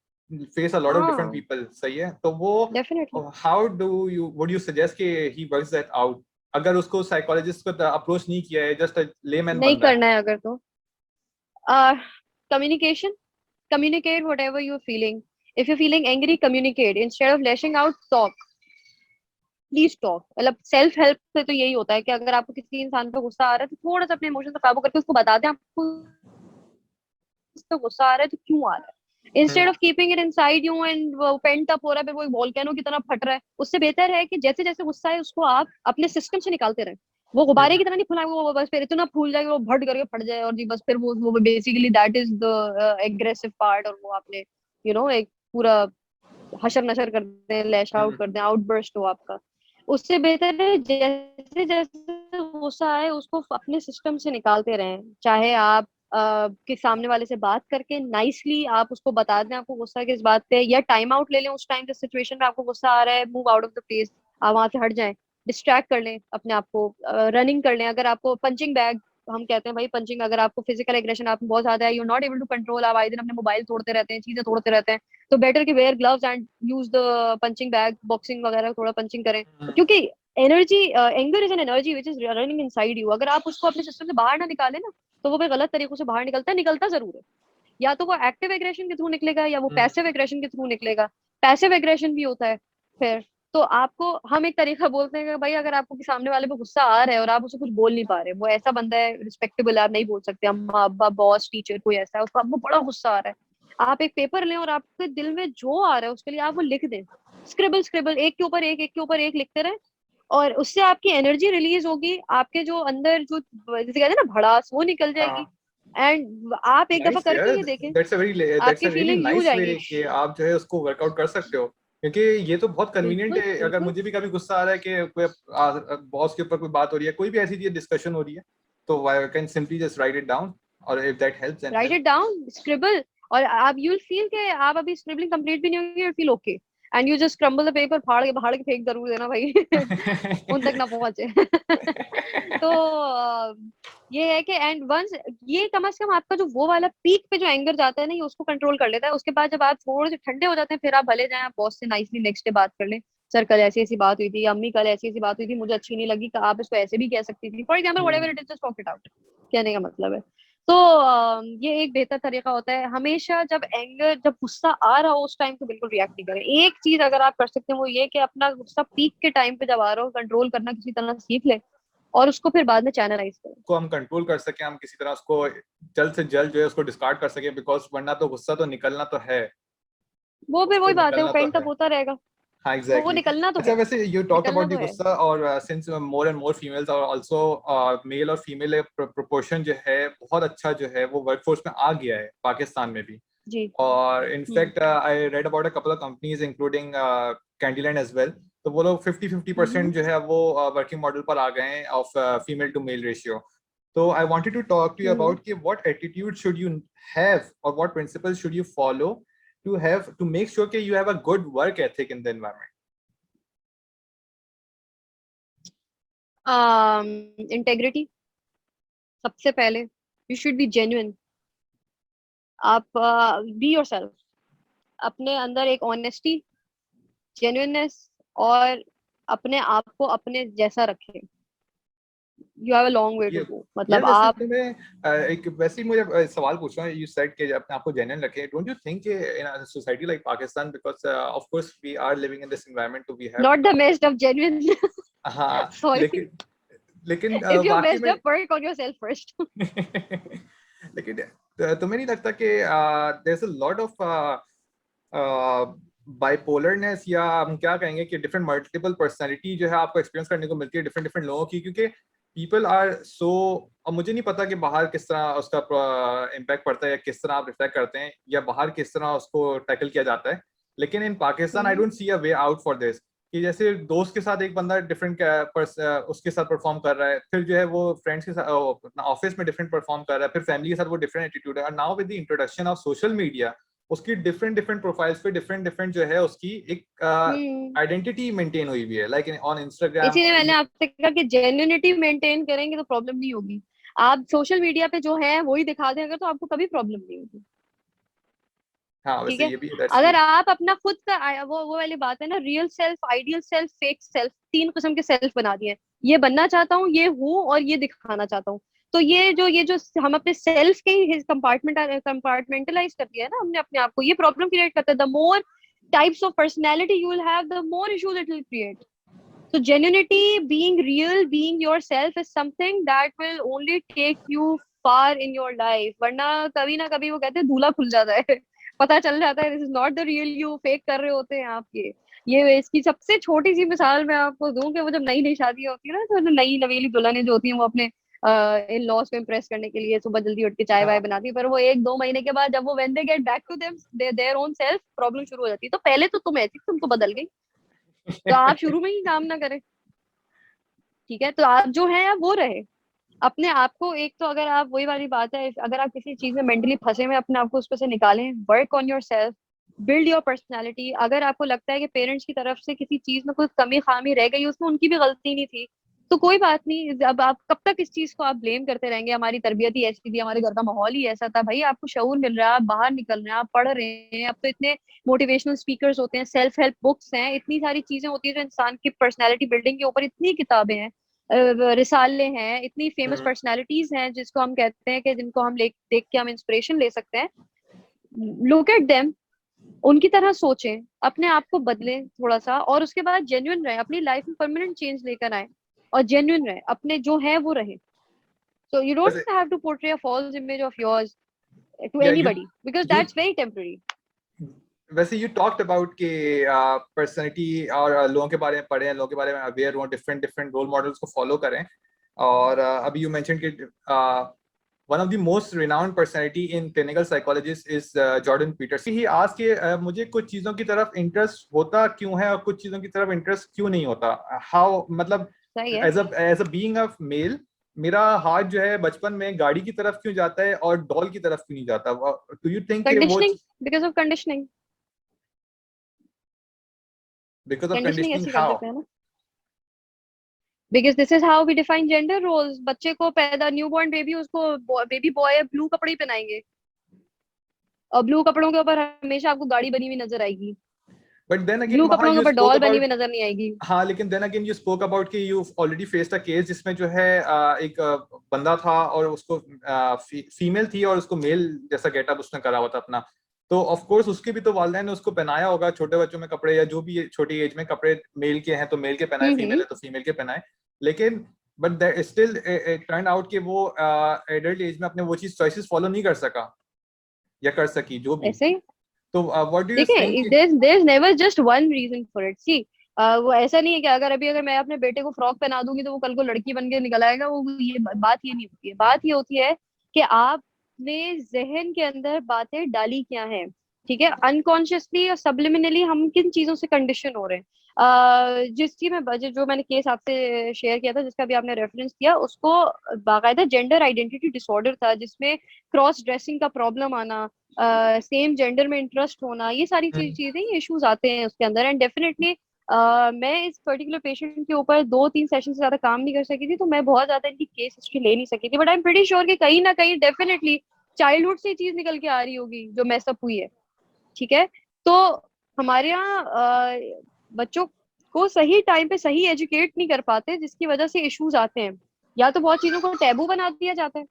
face a lot of different हाँ पीपल, सही है? तो वो definitely. How do you would you suggest कि ही वर्क्स दैट आउट अगर उसको साइकोलॉजिस्ट को अप्रोच नहीं किया है, जस्ट लेमैन नहीं बंदा है? करना है अगर तो communication, communicate whatever you're feeling. If you're feeling angry, communicate instead of lashing out, talk, please talk. मतलब सेल्फ हेल्प से तो यही होता है कि अगर आपको किसी इंसान पे गुस्सा आ रहा है, तो थोड़ा सा अपने इमोशन को काबू करके उसको बता दें आपको इस पे गुस्सा आ रहा है तो क्यों आ रहा है, instead of keeping it inside you and pent up हो रहा है, फिर वो एक वोल्केनो की तरह फट रहा है। उससे बेहतर है कि जैसे जैसे गुस्सा है उसको आप अपने सिस्टम से निकालते रहें। वो गुब्बारे की तरह नहीं फुलाए, वो बस फिर इतना फूल जाए कि वो भट करके फट जाए, और जी बस फिर वो basically that is the aggressive part, और वो आपने एक पूरा हशर नशर कर दें, लैश आउट कर दें, आउटबर्स्ट हो आपका। उससे बेहतर है जैसे जैसे गुस्सा आए उसको अपने सिस्टम से निकालते रहें, चाहे आप के सामने वाले से बात करके नाइसली आप उसको बता दें आपको गुस्सा किस बात पे है, या टाइम आउट ले लें उस टाइम, जिस सिचुएशन में आपको गुस्सा आ रहा है, move out of the place, आप वहां से हट जाएं, डिस्ट्रैक्ट कर लें अपने आप को, रनिंग कर लें। अगर आपको पंचिंग बैग, हम कहते हैं भाई पंचिंग, अगर आपको फिजिकल एग्रेशन आप बहुत ज्यादा है, you not able to control, आप आए दिन अपने मोबाइल तोड़ते रहते हैं, चीजें तोड़ते रहते हैं, तो बेटर कि wear gloves and use the punching bag, boxing वगैरह थोड़ा पंचिंग करें, क्योंकि energy, anger is an energy which is running inside you. अगर आप उसको अपने सिस्टम से बाहर ना निकालें ना, तो वो फिर गलत तरीकों से बाहर निकलता है, निकलता जरूर है। या तो वो एक्टिव एग्रेशन के थ्रू निकलेगा, या वो पैसिव एग्रेशन के थ्रू निकलेगा। पैसिव एग्रेशन भी होता है फिर, तो आपको हम एक तरीका बोलते हैं कि भाई अगर आपको सामने वाले पे गुस्सा आ रहा है और आप उसे कुछ बोल नहीं पा रहे, वो ऐसा बंदा है रिस्पेक्टेबल, आप नहीं बोल सकते, अम्मा अब्बा बॉस टीचर कोई ऐसा है, उसको आपको बड़ा गुस्सा आ रहा है, आप एक पेपर लें और आपके दिल में जो आ रहा है उसके लिए आप वो लिख दें, स्क्रिबल स्क्रिबल, एक के ऊपर एक लिखते रहे, और उससे आपकी एनर्जी रिलीज होगी, आपके जो अंदर जो जिसे कहते हैं ना भड़ास, वो निकल जाएगी। हाँ एंड आप एक दफा नाइस यार, करके ये देखें, दैट्स अ आपकी रियली फीलिंग यूं हो नाइस वे जाएगी। कि आप जो है उसको वर्कआउट कर सकते हो। क्योंकि ये तो बहुत कन्वीनियंट बिल्कुल है, अगर बिल्कुल। मुझे भी कभी गुस्सा आ रहा है कि कोई बॉस के ऊपर कोई बात हो रही है, कोई भी ऐसी चीज डिस्कशन हो रही है, तो I can simply just right it down or if that helps, then right it down, scribble, और आप you'll feel कि आप अभी स्क्रिबलिंग कंप्लीट भी नहीं होगी, you'll feel okay and you just crumble the paper, फाड़ के फेंक जरूर देना भाई उन तक ना पहुंचे तो ये है कि एंड वंस ये कम से कम आपका जो वो वाला पीक पे जो एंगर जाता है ना, ये उसको कंट्रोल कर लेता है। उसके बाद जब आप थोड़े से ठंडे हो जाते हैं, फिर आप भले जाएं, आप बॉस से नाइसली नेक्स्ट डे बात कर लें, सर कल ऐसी ऐसी बात हुई थी, अम्मी कल ऐसी ऐसी बात हुई थी, मुझे अच्छी नहीं लगी, आप इसको ऐसे भी कह सकती थी, for example whatever it is, just talk it out, कहने का मतलब है। तो ये एक बेहतर तरीका होता है। हमेशा जब एंगर, जब गुस्सा आ रहा हो उस टाइम तो बिल्कुल रिएक्ट नहीं करें। एक चीज अगर आप कर सकते हैं वो ये कि अपना गुस्सा पीक के टाइम पे जब आ रहा हो कंट्रोल करना किसी तरह सीख ले और उसको फिर बाद में चैनलाइज करें। को हम कंट्रोल कर सकें, हम किसी तरह उसको जल्द से जल्द जो है उसको डिस्कार्ड कर सकें, बिकॉज वरना तो गुस्सा तो निकलना तो है, वो फिर उसको वही बात है, वो निकलना तो पेंट अप है। होता रहेगा, हाँ, वो एग्जैक्टली। निकलना तो अच्छा, है, वैसे यू टॉक निकलना अबाउट द तो है। गुस्सा, और since more and more females और आल्सो मेल और फीमेल प्रोपोर्शन जो है बहुत अच्छा जो है वो वर्कफोर्स में आ गया है पाकिस्तान में भी। जी। और in fact I read about a couple of companies including Candyland as well, तो वो लोग 50-50% जो है वो वर्किंग मॉडल पर आ गए हैं of female to male ratio. तो I wanted to talk to you about कि what attitude should you have और what principles should you follow to have to make sure that you have a good work ethic in the environment. Integrity सबसे पहले, you should be genuine. आप be yourself, अपने अंदर एक honesty, genuineness, और अपने आप को अपने जैसा रखें। You have a long way to ये गो, यार, मतलब वैसे आप। तुम्हें एक वैसे ही मुझे सवाल पूछना है, यू सेड कि अपने आप को जेन्युइन रखें, don't you think in a society like Pakistan, because of course we are living in this environment, तो we have not the most of genuine हाँ, सॉरी, लेकिन लेकिन इफ यू वाकई मेस्ड में up, work on yourself first लेकिन तुम्हें नहीं लगता कि there is a lot of bipolarness, या हम क्या कहेंगे कि डिफरेंट मल्टीपल पर्सनालिटी जो है आपको एक्सपीरियंस करने को मिलती है डिफरेंट डिफरेंट लोगों की, क्योंकि पीपल आर सो, और मुझे नहीं पता कि बाहर किस तरह उसका इम्पैक्ट पड़ता है या किस तरह आप रिफ्लेक्ट करते हैं या बाहर किस तरह उसको टैकल किया जाता है, लेकिन in Pakistan I don't see a way out for this. कि जैसे दोस्त के साथ एक बंदा डिफरेंट उसके साथ परफॉर्म कर रहा है, फिर जो है वो फ्रेंड्स के साथ ऑफिस में डिफरेंट परफॉर्म कर रहा है, फिर फैमिली के साथ वो डिफरेंट एटीट्यूड है, और now with the introduction of social media उसकी डिफरेंट डिफरेंट प्रोफाइल्स पे डिफरेंट डिफरेंट जो है उसकी एक आइडेंटिटी मेंटेन हुई हुई है, लाइक ऑन इंस्टाग्राम। इसीलिए मैंने आपसे कहा कि जेन्युइनिटी मेंटेन करेंगे तो प्रॉब्लम नहीं होगी। आप सोशल मीडिया पे जो है वही दिखा दें अगर, तो आपको कभी प्रॉब्लम नहीं होगी। हाँ, ठीक वैसे है, ये भी दैट्स ट्रू। अगर आप अपना खुद का वो वाली बात है ना, real self, ideal self, fake self, तीन किस्म के सेल्फ बना दिए। ये बनना चाहता हूँ, ये हूँ, और ये दिखाना चाहता हूँ। तो ये जो हम अपने सेल्फ के ही कंपार्टमेंटलाइज कर दिया है ना हमने अपने आप को, ये प्रॉब्लम क्रिएट करता है। The more types of personality you will have, the more issues it will create. So genuinity, being real, being yourself is something that will only take you far in your life. वरना कभी ना कभी वो कहते हैं धूला खुल जाता है पता चल जाता है this is not the real you, fake कर रहे होते हैं आप ये इसकी सबसे छोटी सी मिसाल मैं आपको दूं कि वो जब नई नई शादी होती है ना, तो नई नवेली दुल्हनें जो होती हैं वो अपने इन लॉज को इम्प्रेस करने के लिए सुबह जल्दी उठ के चाय वाय हाँ, बनाती है, पर वो 1-2 महीने के बाद जब वो when they get back to their own self, problem शुरू हो जाती है। तो पहले तो तुम ऐसी, तुम तो बदल गई, तो आप शुरू में ही काम ना करें। ठीक है, तो आप जो है आप वो रहे अपने आप को। एक तो अगर आप, वही वाली बात है, अगर आप किसी चीज में मेंटली फंसे हुए अपने आप को उस पर से निकालें, work on your self, build your personality. अगर आपको लगता है कि पेरेंट्स की तरफ से किसी चीज में कोई कमी खामी रह गई, उसमें उनकी भी गलती नहीं थी, तो कोई बात नहीं। अब आप कब तक इस चीज को आप ब्लेम करते रहेंगे, हमारी तरबियत ही ऐसी थी, हमारे घर का माहौल ही ऐसा था। भाई आपको शऊर मिल रहा है, आप बाहर निकल रहे हैं, आप पढ़ रहे हैं, अब तो इतने मोटिवेशनल स्पीकर्स होते हैं, सेल्फ हेल्प बुक्स हैं, इतनी सारी चीजें होती है जो इंसान की पर्सनैलिटी बिल्डिंग के ऊपर, इतनी किताबें हैं, रिसाले हैं, इतनी फेमस पर्सनालिटीज हैं जिसको हम कहते हैं कि जिनको हम देख के हम इंस्पिरेशन ले सकते हैं। लुक एट देम, उनकी तरह सोचें, अपने आप को बदलें थोड़ा सा, और उसके बाद जेन्युइन रहे, अपनी लाइफ में परमानेंट चेंज लेकर आए और जेन्युइन रहे, अपने जो है वो रहे। सो यू डोंट वैसे have to portray a false image of yours to या anybody, because you that's very temporary. वैसे यू टॉक्ड अबाउट कि पर्सनालिटी और लोगों के बारे में पढ़ें, लोगों के बारे में अवेयर हों, डिफरेंट डिफरेंट रोल मॉडल्स को फॉलो करें, और अभी यू मेंशन कि one of the most renowned personality in clinical psychologist is Jordan Peterson. He asked कि मुझे कुछ चीजों की तरफ इंटरेस्ट होता क्यों है और कुछ चीजों की तरफ इंटरेस्ट क्यों नहीं होता, how, मतलब सही है। as a being of male, मेरा हाथ जो है बचपन में गाड़ी की तरफ क्यों जाता है और डॉल की तरफ क्यों नहीं जाता? डू यू थिंक वो conditioning, because of conditioning. Because of conditioning conditioning? ऐसी कर हाउ? देते हैं ना, because this is how we define gender roles. बच्चे को पैदा, न्यू बॉर्न बेबी, उसको बेबी बॉय ब्लू कपड़े ही पहनाएंगे, और ब्लू कपड़ों के ऊपर हमेशा आपको गाड़ी बनी हुई नजर आएगी, बट देन अगेन ब्लू वहां कपड़ों के यू ऊपर स्पोक डॉल बनी हुई अबाउट, नजर नहीं आएगी। हाँ लेकिन then again you spoke about कि you already faced a case जिसमें जो है एक बंदा था और उसको फीमेल थी और उसको मेल जैसा गेटअप उसने करा हुआ था अपना। तो ऑफ कोर्स उसके भी तो वालिदैन ने उसको पहनाया होगा छोटे बच्चों में कपड़े, या जो भी छोटी एज में कपड़े मेल के हैं तो मेल के पहनाए, फीमेल हम्म। है तो फीमेल के पहनाए। लेकिन बट स्टिल टर्न आउट कि वो एडल्ट एज में अपने वो चीज चॉइसेस फॉलो नहीं कर सका या कर सकी जो भी। ऐसे ही तो व्हाट डू यू देखिए, think? There is never just one reason for it. See, वो ऐसा नहीं है कि अगर मैं अपने बेटे को फ्रॉक पहना दूंगी तो वो कल को लड़की बन के निकल आएगा। वो ये बात ये नहीं होती है। बात ये होती है कि आपने जहन के अंदर बातें डाली क्या है, ठीक है, अनकॉन्शियसली और सब्लिमिनली हम किन चीजों से कंडीशन हो रहे हैं। जिसकी मैं जो मैंने केस आपसे शेयर किया था, जिसका भी आपने रेफरेंस किया, उसको बाकायदा जेंडर आइडेंटिटी डिसऑर्डर था, जिसमें क्रॉस ड्रेसिंग का प्रॉब्लम आना, सेम जेंडर में इंटरेस्ट होना, ये सारी चीजें, ये इश्यूज आते हैं उसके अंदर। एंड डेफिनेटली मैं इस पर्टिकुलर पेशेंट के ऊपर 2-3 सेशन से ज्यादा काम नहीं कर सकी थी, तो मैं बहुत ज्यादा इनकी केस हिस्ट्री ले नहीं सकी थी। But I am pretty sure कि कहीं ना कहीं डेफिनेटली चाइल्डहुड से ये चीज निकल के आ रही होगी जो मैसअप हुई है, ठीक है। तो हमारे यहाँ बच्चों को सही टाइम पे सही एजुकेट नहीं कर पाते, जिसकी वजह से इश्यूज आते हैं। या तो बहुत चीजों को टैबू बना दिया जाता है,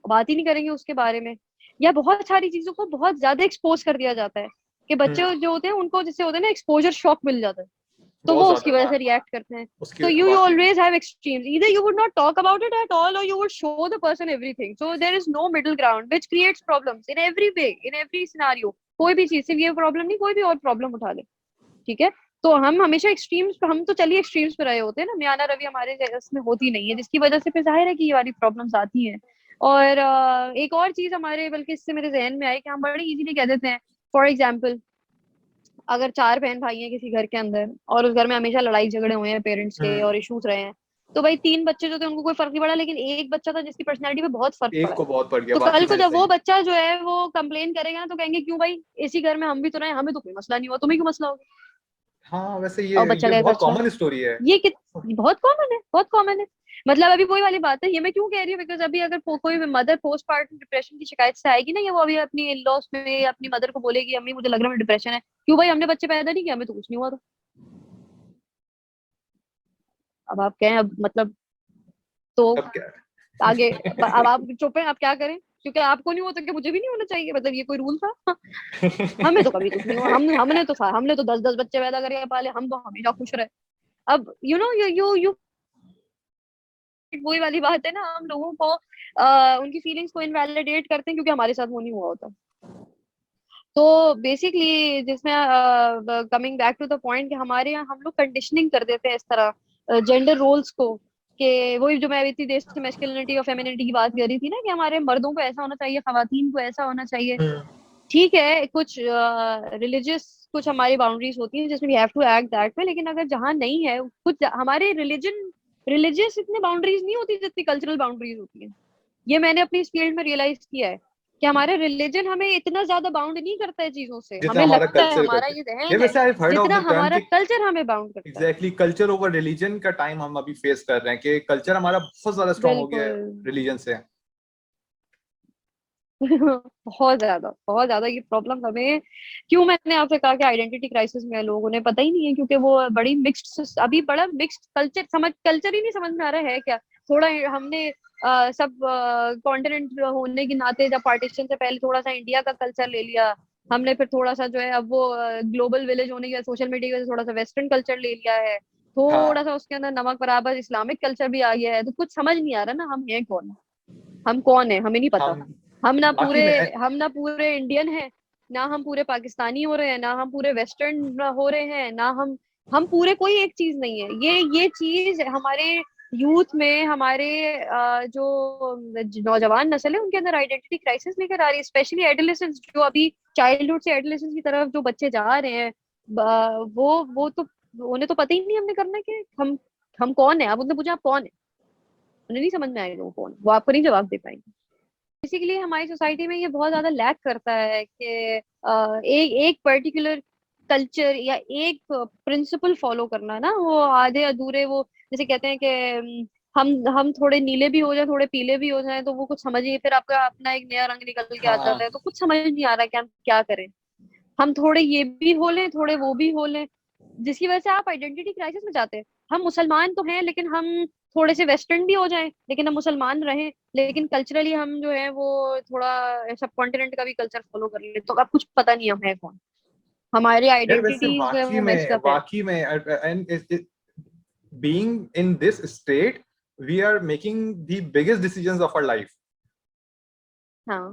बात ही नहीं करेंगे उसके बारे में, या बहुत सारी चीजों को बहुत ज्यादा एक्सपोज कर दिया जाता है कि बच्चे जो होते हैं उनको, जैसे होते हैं ना, एक्सपोजर शॉक मिल जाता है, तो बहुत वो ज्यादा, उसकी वजह हाँ। से रिएक्ट करते हैं। उसकी तो यू वाकई में। Always have extremes, either you would not talk about it at all or you would show the person everything, so there is no middle ground which creates problems in every way, in every scenario। कोई भी चीज, सिर्फ ये problem नहीं, कोई भी और problem उठा ले, ठीक है। तो हम हमेशा एक्सट्रीम्स, हम तो चलिए एक्सट्रीम्स पे रहे होते हैं ना, म्याना रवि हमारे इसमें होती नहीं है, जिसकी वजह से फिर जाहिर है कि ये वाली प्रॉब्लम्स आती हैं। और एक और चीज हमारे, बल्कि इससे मेरे जहन में आई कि हम बड़े इजीली कह देते हैं, फॉर एग्जाम्पल, अगर 4 बहन भाई हैं किसी घर के अंदर और उस घर में हमेशा लड़ाई झगड़े हुए हैं पेरेंट्स के और इश्यूज रहे हैं, तो भाई 3 बच्चे जो थे उनको कोई फर्क नहीं पड़ा, लेकिन एक बच्चा था जिसकी पर्सनैलिटी पे बहुत फर्क एक पड़ा है। को बहुत पड़ गया, तो बाकी कल को सारे जब सही वो है। बच्चा जो है वो कंप्लेन करेगा ना, तो कहेंगे क्यों भाई, इसी घर में हम भी तो रहे, हमें तो कोई मसला नहीं हुआ, तुम्हें क्यों मसला होगा। हाँ वैसे और ये बच्चा ये कहेगा बहुत अच्छा, कॉमन स्टोरी है। ये कित ये बहुत कॉमन है, बहुत कॉमन है। मतलब अभी वही वाली बात है, ये मैं क्यों कह रही हूँ, बिकॉज अभी अगर कोई मदर पोस्टपार्टम डिप्रेशन की शिकायत से आएगी ना, या वो अभी अपनी इन लॉज में अपनी मदर को बोलेगी अम्मी मुझे लग रहा है डिप्रेशन है, क्यों भाई, हमने बच्चे पैदा नहीं किया, हमें तो कुछ नहीं हुआ था। अब आप कहें, अब मतलब, तो अब क्या आगे, अब है? आप चुप हैं, आप क्या करें, क्योंकि आपको नहीं हुआ तो क्या मुझे भी नहीं होना चाहिए, मतलब ये कोई रूल था? हमें तो कभी कुछ नहीं हुआ, हमने तो 10-10 बच्चे पैदा करके पाले, हम तो हमेशा खुश रहे। अब यू नो यू वही वाली बात है ना, हम लोगों को उनकी फीलिंग्स को इनवैलिडेट करते हैं क्योंकि हमारे साथ वो नहीं हुआ होता। तो बेसिकली जिसमें, coming back to the point, कि हमारे यहाँ हम लोग कंडीशनिंग कर देते हैं इस तरह जेंडर रोल्स को, कि वही जो मैं इतनी देर से मैस्कुलिनिटी और फेमिनिटी की बात कर रही थी ना, कि हमारे मर्दों को ऐसा होना चाहिए, खवातीन को ऐसा होना चाहिए। ठीक है, कुछ रिलीजियस कुछ हमारी बाउंड्रीज होती हैं जिसमें we have to act that way, लेकिन अगर जहाँ नहीं है, कुछ हमारे रिलीजियस इतने बाउंड्रीज नहीं होती जितनी कल्चरल बाउंड्रीज होती हैं। ये मैंने अपनी इस फील्ड में रियलाइज किया है कि हमारे रिलीजन हमें इतना ज्यादा बाउंड नहीं करता है चीजों से, जितना हमें हमारा लगता है, कल्चर हमारा करते हैं। ये ये जहन है, वैसे आई हर्ड ऑफ जितना द टर्म हमारा कि कल्चर हमें बाउंड करता है। एग्जैक्टली कल्चर ओवर रिलीजन का टाइम हम अभी फेस कर रहे हैं, कि कल्चर हमारा बहुत ज्यादा स्ट्रांग हो गया बिल्कुल। है रिलीजन से। बहुत ज्यादा ये प्रॉब्लम हमें, क्यों मैंने आपसे कहा कि आइडेंटिटी क्राइसिस में है, लोगों ने पता ही नहीं है, क्योंकि वो बड़ी मिक्स्ड, अभी बड़ा मिक्स्ड कल्चर, कल्चर ही नहीं समझ में आ रहा है क्या। थोड़ा हमने सब कॉन्टिनेंट होने के नाते, जब पार्टीशन से पहले थोड़ा सा इंडिया का कल्चर ले लिया हमने, फिर थोड़ा सा जो है, अब वो ग्लोबल विलेज होने के सोशल मीडिया की वजह से थोड़ा सा वेस्टर्न कल्चर ले लिया है, थोड़ा हाँ। सा उसके अंदर नमक बराबर इस्लामिक कल्चर भी आ गया है, तो कुछ समझ नहीं आ रहा ना, हम हैं कौन, हम कौन है, हमें नहीं पता। हम हम ना बाकी पूरे में हम ना पूरे इंडियन हैं, ना हम पूरे पाकिस्तानी हो रहे हैं, ना हम पूरे वेस्टर्न हो रहे हैं, ना हम पूरे कोई एक चीज नहीं है। ये चीज हमारे यूथ में, हमारे जो नौजवान नस्ल है उनके अंदर आइडेंटिटी क्राइसिस लेकर आ रही है, स्पेशली एडोलेसेंस, जो अभी चाइल्डहुड से एडोलेसेंस की तरफ जो बच्चे जा रहे हैं, वो तो उन्हें तो पता ही नहीं हमने करना है कि हम कौन है। अब उनने पूछा आप कौन है, उन्हें नहीं समझ में आएगा वो फोन, वो आपको नहीं जवाब दे पाएंगे। बेसिकली हमारी सोसाइटी में ये बहुत ज्यादा लैक करता है कि एक एक पर्टिकुलर कल्चर या एक प्रिंसिपल फॉलो करना ना, वो आधे अधूरे, वो जैसे कहते हैं कि हम थोड़े नीले भी हो जाए, थोड़े पीले भी हो जाए, तो वो कुछ समझिए, फिर आपका अपना एक नया रंग निकल के आ हाँ जाता है, तो कुछ समझ नहीं आ रहा कि हम क्या करें। हम थोड़े ये भी हो लें, थोड़े वो भी हो लें, जिसकी वजह से आप आइडेंटिटी क्राइसिस में जाते हैं। हम मुसलमान तो हैं, लेकिन हम थोड़े से वेस्टर्न भी हो जाएं, लेकिन हम मुसलमान रहें, लेकिन कल्चरली हम जो है वो थोड़ा सब कॉन्टिनेंट का भी कल्चर फॉलो कर ले, तो अब कुछ पता नहीं हम है कौन, हमारी यार वैसे आइडेंटिटीज जो है वो मेस्ड अप है। वाकई में and being in this state, we are making the biggest decisions of our life. हाँ,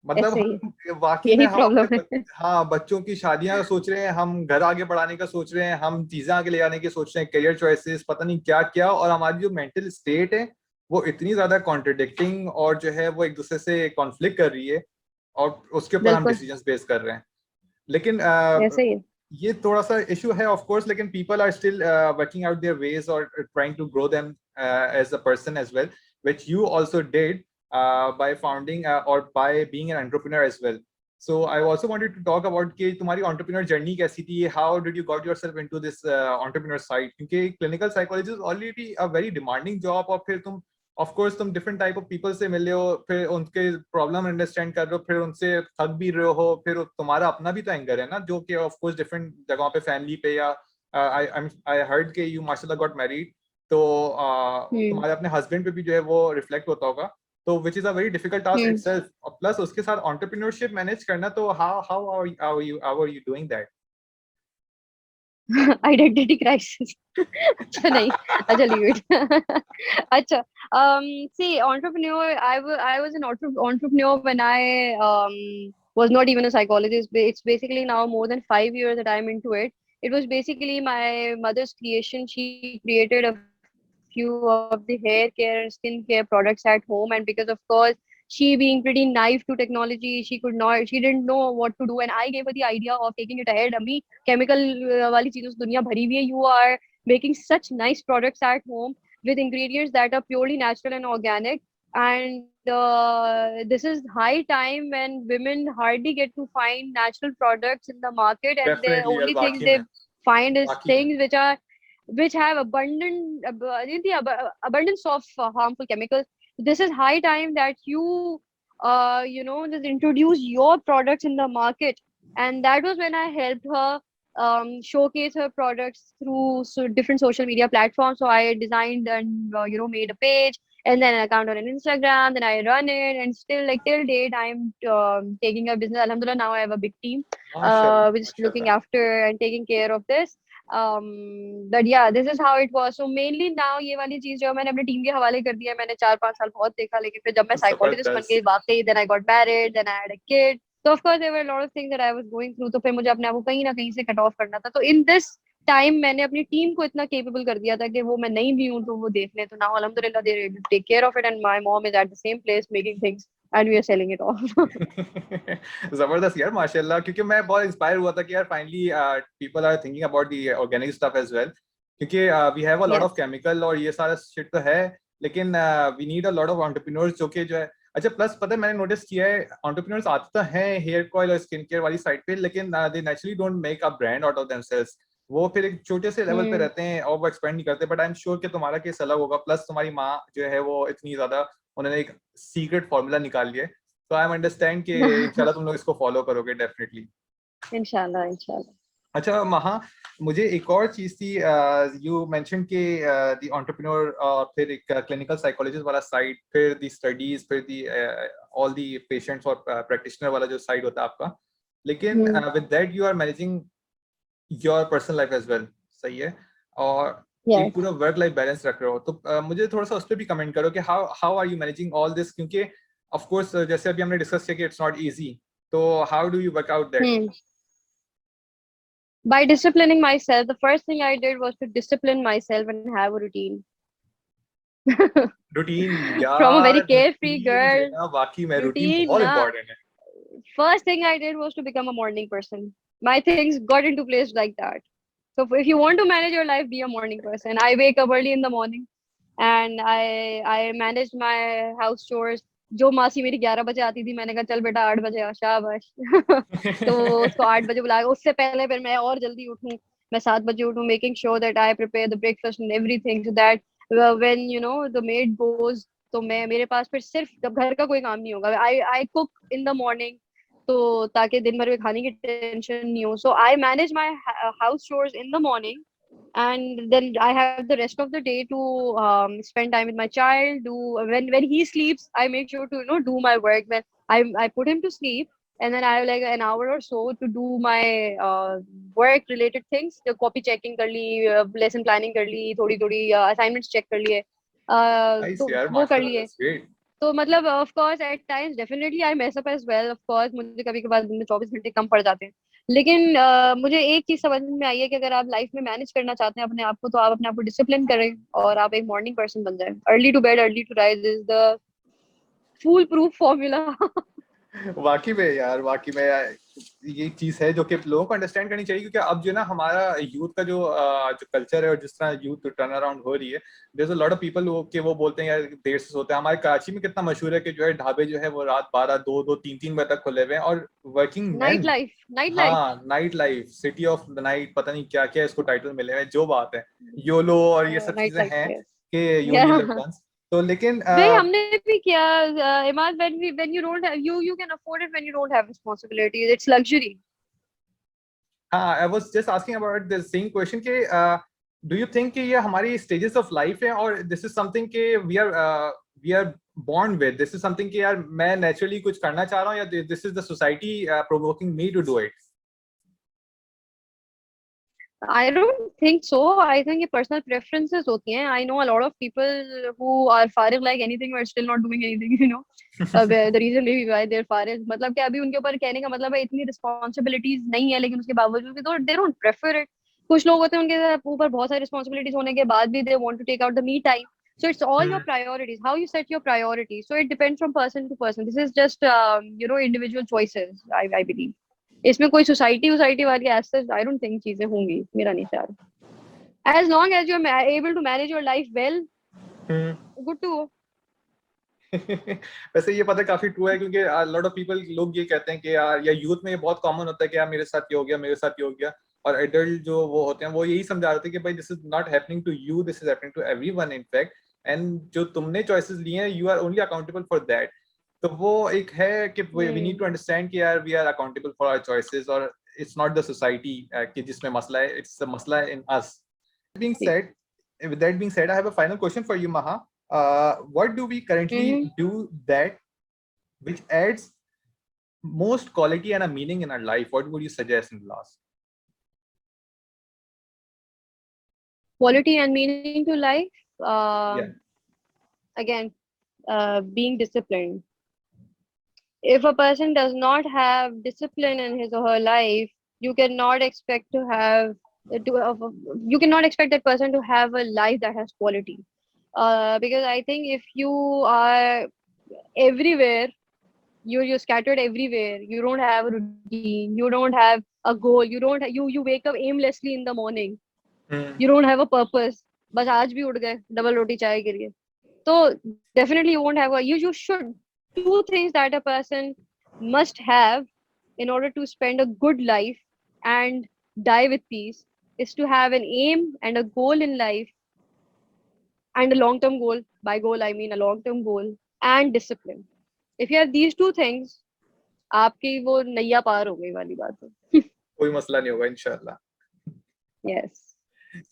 मतलब ऐसे ही है, हम वाकई में यही हम अपने प्रॉब्लम है। हाँ, बच्चों की शादियां का सोच रहे हैं, हम घर आगे बढ़ाने का सोच रहे हैं, हम चीजें आगे ले जाने की सोच रहे हैं, करियर चॉइसेस पता नहीं क्या क्या, और हमारी जो मेंटल स्टेट है वो इतनी ज्यादा कॉन्ट्रडिक्टिंग और जो है वो एक दूसरे से कॉन्फ्लिक्ट कर रही है, और उसके ऊपर हम बिल्कुल डिसीजंस बेस कर रहे हैं। लेकिन ऐसे ही है। ये थोड़ा सा इशू है ऑफ कोर्स, लेकिन people are still working out their ways और trying to grow them as a person as well, which you also did by founding or by being an entrepreneur as well. So I also wanted to talk about कि तुम्हारी entrepreneur journey कैसी थी, how did you got yourself into this entrepreneur side, क्योंकि clinical psychologist is already a very demanding job, और फिर तुम of course तुम different type of people से मिले हो, फिर उनके प्रॉब्लम अंडरस्टैंड कर रहे हो, फिर उनसे थक भी रहे हो, फिर तुम्हारा अपना भी तो एंगर है ना, जो कि ऑफ कोर्स डिफरेंट जगहों पे फैमिली पे या आई हर्ड के यू माशाल्लाह गॉट मैरिड, तो हम्म तुम्हारे अपने हस्बैंड पे भी जो है वो रिफ्लेक्ट होता होगा, तो which is a very difficult task hmm itself, और प्लस उसके साथ एंटरप्रेन्योरशिप मैनेज करना, तो how how are you doing that? Identity crisis. अच्छा नहीं, अच्छा लीव इट। अच्छा, see, entrepreneur, I was an entrepreneur when I was not even a psychologist. It's basically now more than 5 years that I'm into it. It was basically my mother's creation. She created a few of the hair care and skin care products at home, and because of course she being pretty naive to technology, she didn't know what to do, and I gave her the idea of taking it ahead. Abhi chemical wali cheezon se duniya bhari hui hai, you are making such nice products at home with ingredients that are purely natural and organic, and this is high time when women hardly get to find natural products in the market, and the definitely यार, only things वाकई they में, find is वाकई में। things which have abundance of harmful chemicals. This is high time that just introduce your products in the market. And that was when I helped her showcase her products through different social media platforms. So I designed and made a page and then an account on an Instagram. Then I run it, and still like till date I'm taking a business. Alhamdulillah, now I have a big team माशाल्लाह which is looking माशाल्लाह। after and taking care of this. But yeah, this is how it was. So mainly now ये वाली चीज जो मैंने अपने team के हवाले कर दिया, मैंने 4-5 साल बहुत देखा, लेकिन फिर जब मैं साइकोलॉजिस्ट बन गई जबरदस्त। वाकई, then I got married, then I had a kid. So of course there were a lot of things that I was going through. तो फिर मुझे अपने आप को कहीं ना कहीं से कट ऑफ करना था, तो in this टाइम मैंने अपनी टीम को इतना केपेबल कर दिया था कि वो मैं नहीं भी हूँ तो वो देख ले, तो now alhamdulillah they take care of it, and my mom is at the same place making things and we are selling it off. जबरदस्त यार माशाल्लाह, क्योंकि मैं बहुत इंस्पायर हुआ था कि यार finally people are thinking about the organic stuff as well, क्योंकि we have a lot Yes. Of chemical और ये सारा शिट तो है, लेकिन we need a lot of entrepreneurs जो कि जो है। अच्छा, प्लस पता है मैंने नोटिस किया है, एंटरप्रेन्योर्स आते तो हैं हेयर कॉइल और स्किन केयर वाली साइड पे, लेकिन they naturally don't make a brand out of themselves, वो फिर एक छोटे से लेवल पे Hmm. रहते हैं और वो एक्सपेंड नहीं करते, बट आई एम श्योर कि तुम्हारा केस अलग होगा, प्लस तुम्हारी माँ जो है वो इतनी ज्यादा, उन्होंने एक सीक्रेट फॉर्मूला निकाल लिया है, तो आई एम अंडरस्टैंड कि इंशाल्लाह तुम लोग इसको फॉलो करोगे डेफिनेटली। Inshallah, inshallah. अच्छा महा, मुझे एक और चीज थी, यू मेंशन के द एंटरप्रेन्योर, फिर एक क्लिनिकल साइकोलॉजिस्ट वाला साइड, फिर द स्टडीज, फिर द ऑल द पेशेंट्स और प्रैक्टिशनर वाला जो साइड होता है आपका, लेकिन Hmm. With that you are managing your personal life as well, सही है, और एक Yes. पूरा वर्क लाइफ बैलेंस रख रहे हो, तो मुझे थोड़ा सा उस पर भी कमेंट करो कि how how are you managing all this, क्योंकि ऑफ कोर्स जैसे अभी हमने डिस्कस किया कि इट्स नॉट इजी, तो how do you work out that? Hmm. By disciplining myself, the first thing I did was to discipline myself and have a routine. Routine From a यार, very carefree routine जो है girl, ना, वाकई में routine routine बहुत na. Important है। First thing I did was to become a morning person. My things got into place like that. So if you want to manage your life, be a morning person. I wake up early in the morning and I managed my house chores. जो मासी मेरी 11 बजे आती थी, मैंने कहा चल बेटा 8 बजे आ, शाबाश। तो उसको 8 बजे बुलाया, उससे पहले फिर मैं और जल्दी उठूं, मैं 7 बजे उठूं, making sure that I prepare the breakfast and everything, so that when you know the maid goes, तो मैं, मेरे पास फिर सिर्फ जब घर का कोई काम नहीं होगा, I I cook in the morning, तो ताकि दिन भर में खाने की टेंशन नहीं हो। So I manage my house chores in the morning, and then I have the rest of the day to spend time with my child. Do when he sleeps, I make sure to do my work. When I put him to sleep, and then I have like an hour or so to do my work related things. The copy checking कर ली, lesson planning कर ली, थोड़ी थोड़ी assignments check कर लिए, nice तो यार, वो कर माशाल्लाह, लिए। That's great. तो मतलब of course at times definitely I mess up as well, of course मुझे कभी कभार दिन में 24 घंटे कम पड़ जाते हैं, लेकिन मुझे एक चीज समझ में आई है कि अगर आप लाइफ में मैनेज करना चाहते हैं अपने आप को, तो आप अपने आप को डिसिप्लिन करें और आप एक मॉर्निंग पर्सन बन जाएं। Early to bed early to rise is the foolproof formula. वाकई में यार, वाकई में यार, ये चीज है जो कि लोगों को अंडरस्टैंड करनी चाहिए, क्योंकि अब जो ना हमारा यूथ का जो कल्चर है और जिस तरह यूथ टर्न अराउंड हो रही है, there is a lot of people के वो बोलते हैं यार देर से सोते हैं। हमारे कराची में कितना मशहूर है कि जो है ढाबे जो है वो रात 12, 2, 2, 3, 3 बजे तक खुले हुए हैं, और working night man. Life, night life. हाँ, night life, city of the night, पता नहीं क्या क्या इसको टाइटल मिले हुए हैं, जो बात है योलो और ये सब नाइट चीजें लाइफ, हैं यस। कि यू ओनली लिव वंस। तो लेकिन नहीं, हमने भी किया। Imad, when you don't have, you can afford it when you don't have responsibilities, it's luxury. हाँ, I was just asking about the same question कि डू यू थिंक कि ये हमारी स्टेजेस ऑफ लाइफ है, और दिस इज समथिंग कि we are born with, this is something कि यार मैं नेचुरली कुछ करना चाह रहा हूँ, या this is the society provoking me to do it? I don't think so. I think ये personal preferences होती हैं. I know a lot of people who are फारिग like anything but still not doing anything, you know. The reason maybe why they're फारिग, मतलब कि अभी उनके ऊपर कहने का मतलब है इतनी responsibilities नहीं है, लेकिन उसके बावजूद भी तो they don't prefer it. कुछ लोग होते हैं उनके ऊपर बहुत सारी responsibilities होने के बाद भी they want to take out the me time. So it's all your priorities, how you set your priorities. So it depends from person to person. This is just individual choices, I believe. इसमें कोई society वाली ऐसे I don't think चीजें होंगी, मेरा नहीं ख्याल। As long as you are able to manage your life well, good to go. वैसे ये पता काफी ट्रू है, क्योंकि लॉट ऑफ पीपल, लोग ये कहते हैं कि यार, या यूथ में ये बहुत कॉमन होता है कि यार मेरे साथ ये हो गया, मेरे साथ ये हो गया, और एडल्ट जो वो होते हैं वो यही समझा रहे थे कि भाई this is not happening to you, this is happening to everyone in fact, and जो तुमने चॉइसेस लिए हैं you are only accountable for that. तो वो एक है कि वी नीड टू अंडरस्टैंड कि यार we are accountable for our choices, और इट्स नॉट द सोसाइटी कि जिसमें मसला है, इट्स द मसला इन अस। Being said, with that being said, I have a final question for you, Maha. What do we currently do that which adds most quality and a meaning in our life? What would you suggest in the last? Quality and meaning to life. Yeah. Again, being disciplined. If a person does not have discipline in his or her life, you cannot expect to have you cannot expect that person to have a life that has quality. Because I think if you are everywhere, you're scattered everywhere, you don't have a routine, you don't have a goal, you don't you wake up aimlessly in the morning, you don't have a purpose, बस आज भी उठ गए double रोटी चाय के लिए, तो definitely you won't have a, you should, two things that a person must have in order to spend a good life and die with peace is to have an aim and a goal in life, and a long term goal. By goal I mean a long term goal, and discipline. If you have these two things, आपकी वो नैया पार हो गई वाली बात है। कोई मसला नहीं होगा इंशाल्लाह। Yes.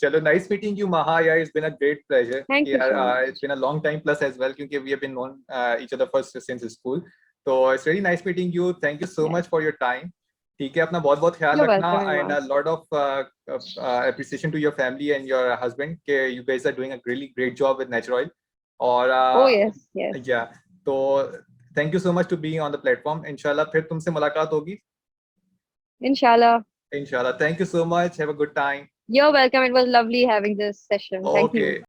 चलो, nice meeting you, Maha. Yeah, it's been a great pleasure. Thank you so much. It's been a long time plus as well, क्योंकि we have been known each other first since school. So it's really nice meeting you. Thank you so much for your time. ठीक है, अपना बहुत बहुत ख्याल You're रखना, welcome, and a Imad. lot of appreciation to your family and your husband कि you guys are doing a really great job with Natural Oil. और Oh yes, yes. yeah, तो thank you so much to being on the platform. इंशाल्लाह फिर तुमसे मुलाकात होगी। Inshallah. इंशाल्लाह, thank you so much. Have a good time. You're welcome. It was lovely having this session. Thank you. Okay.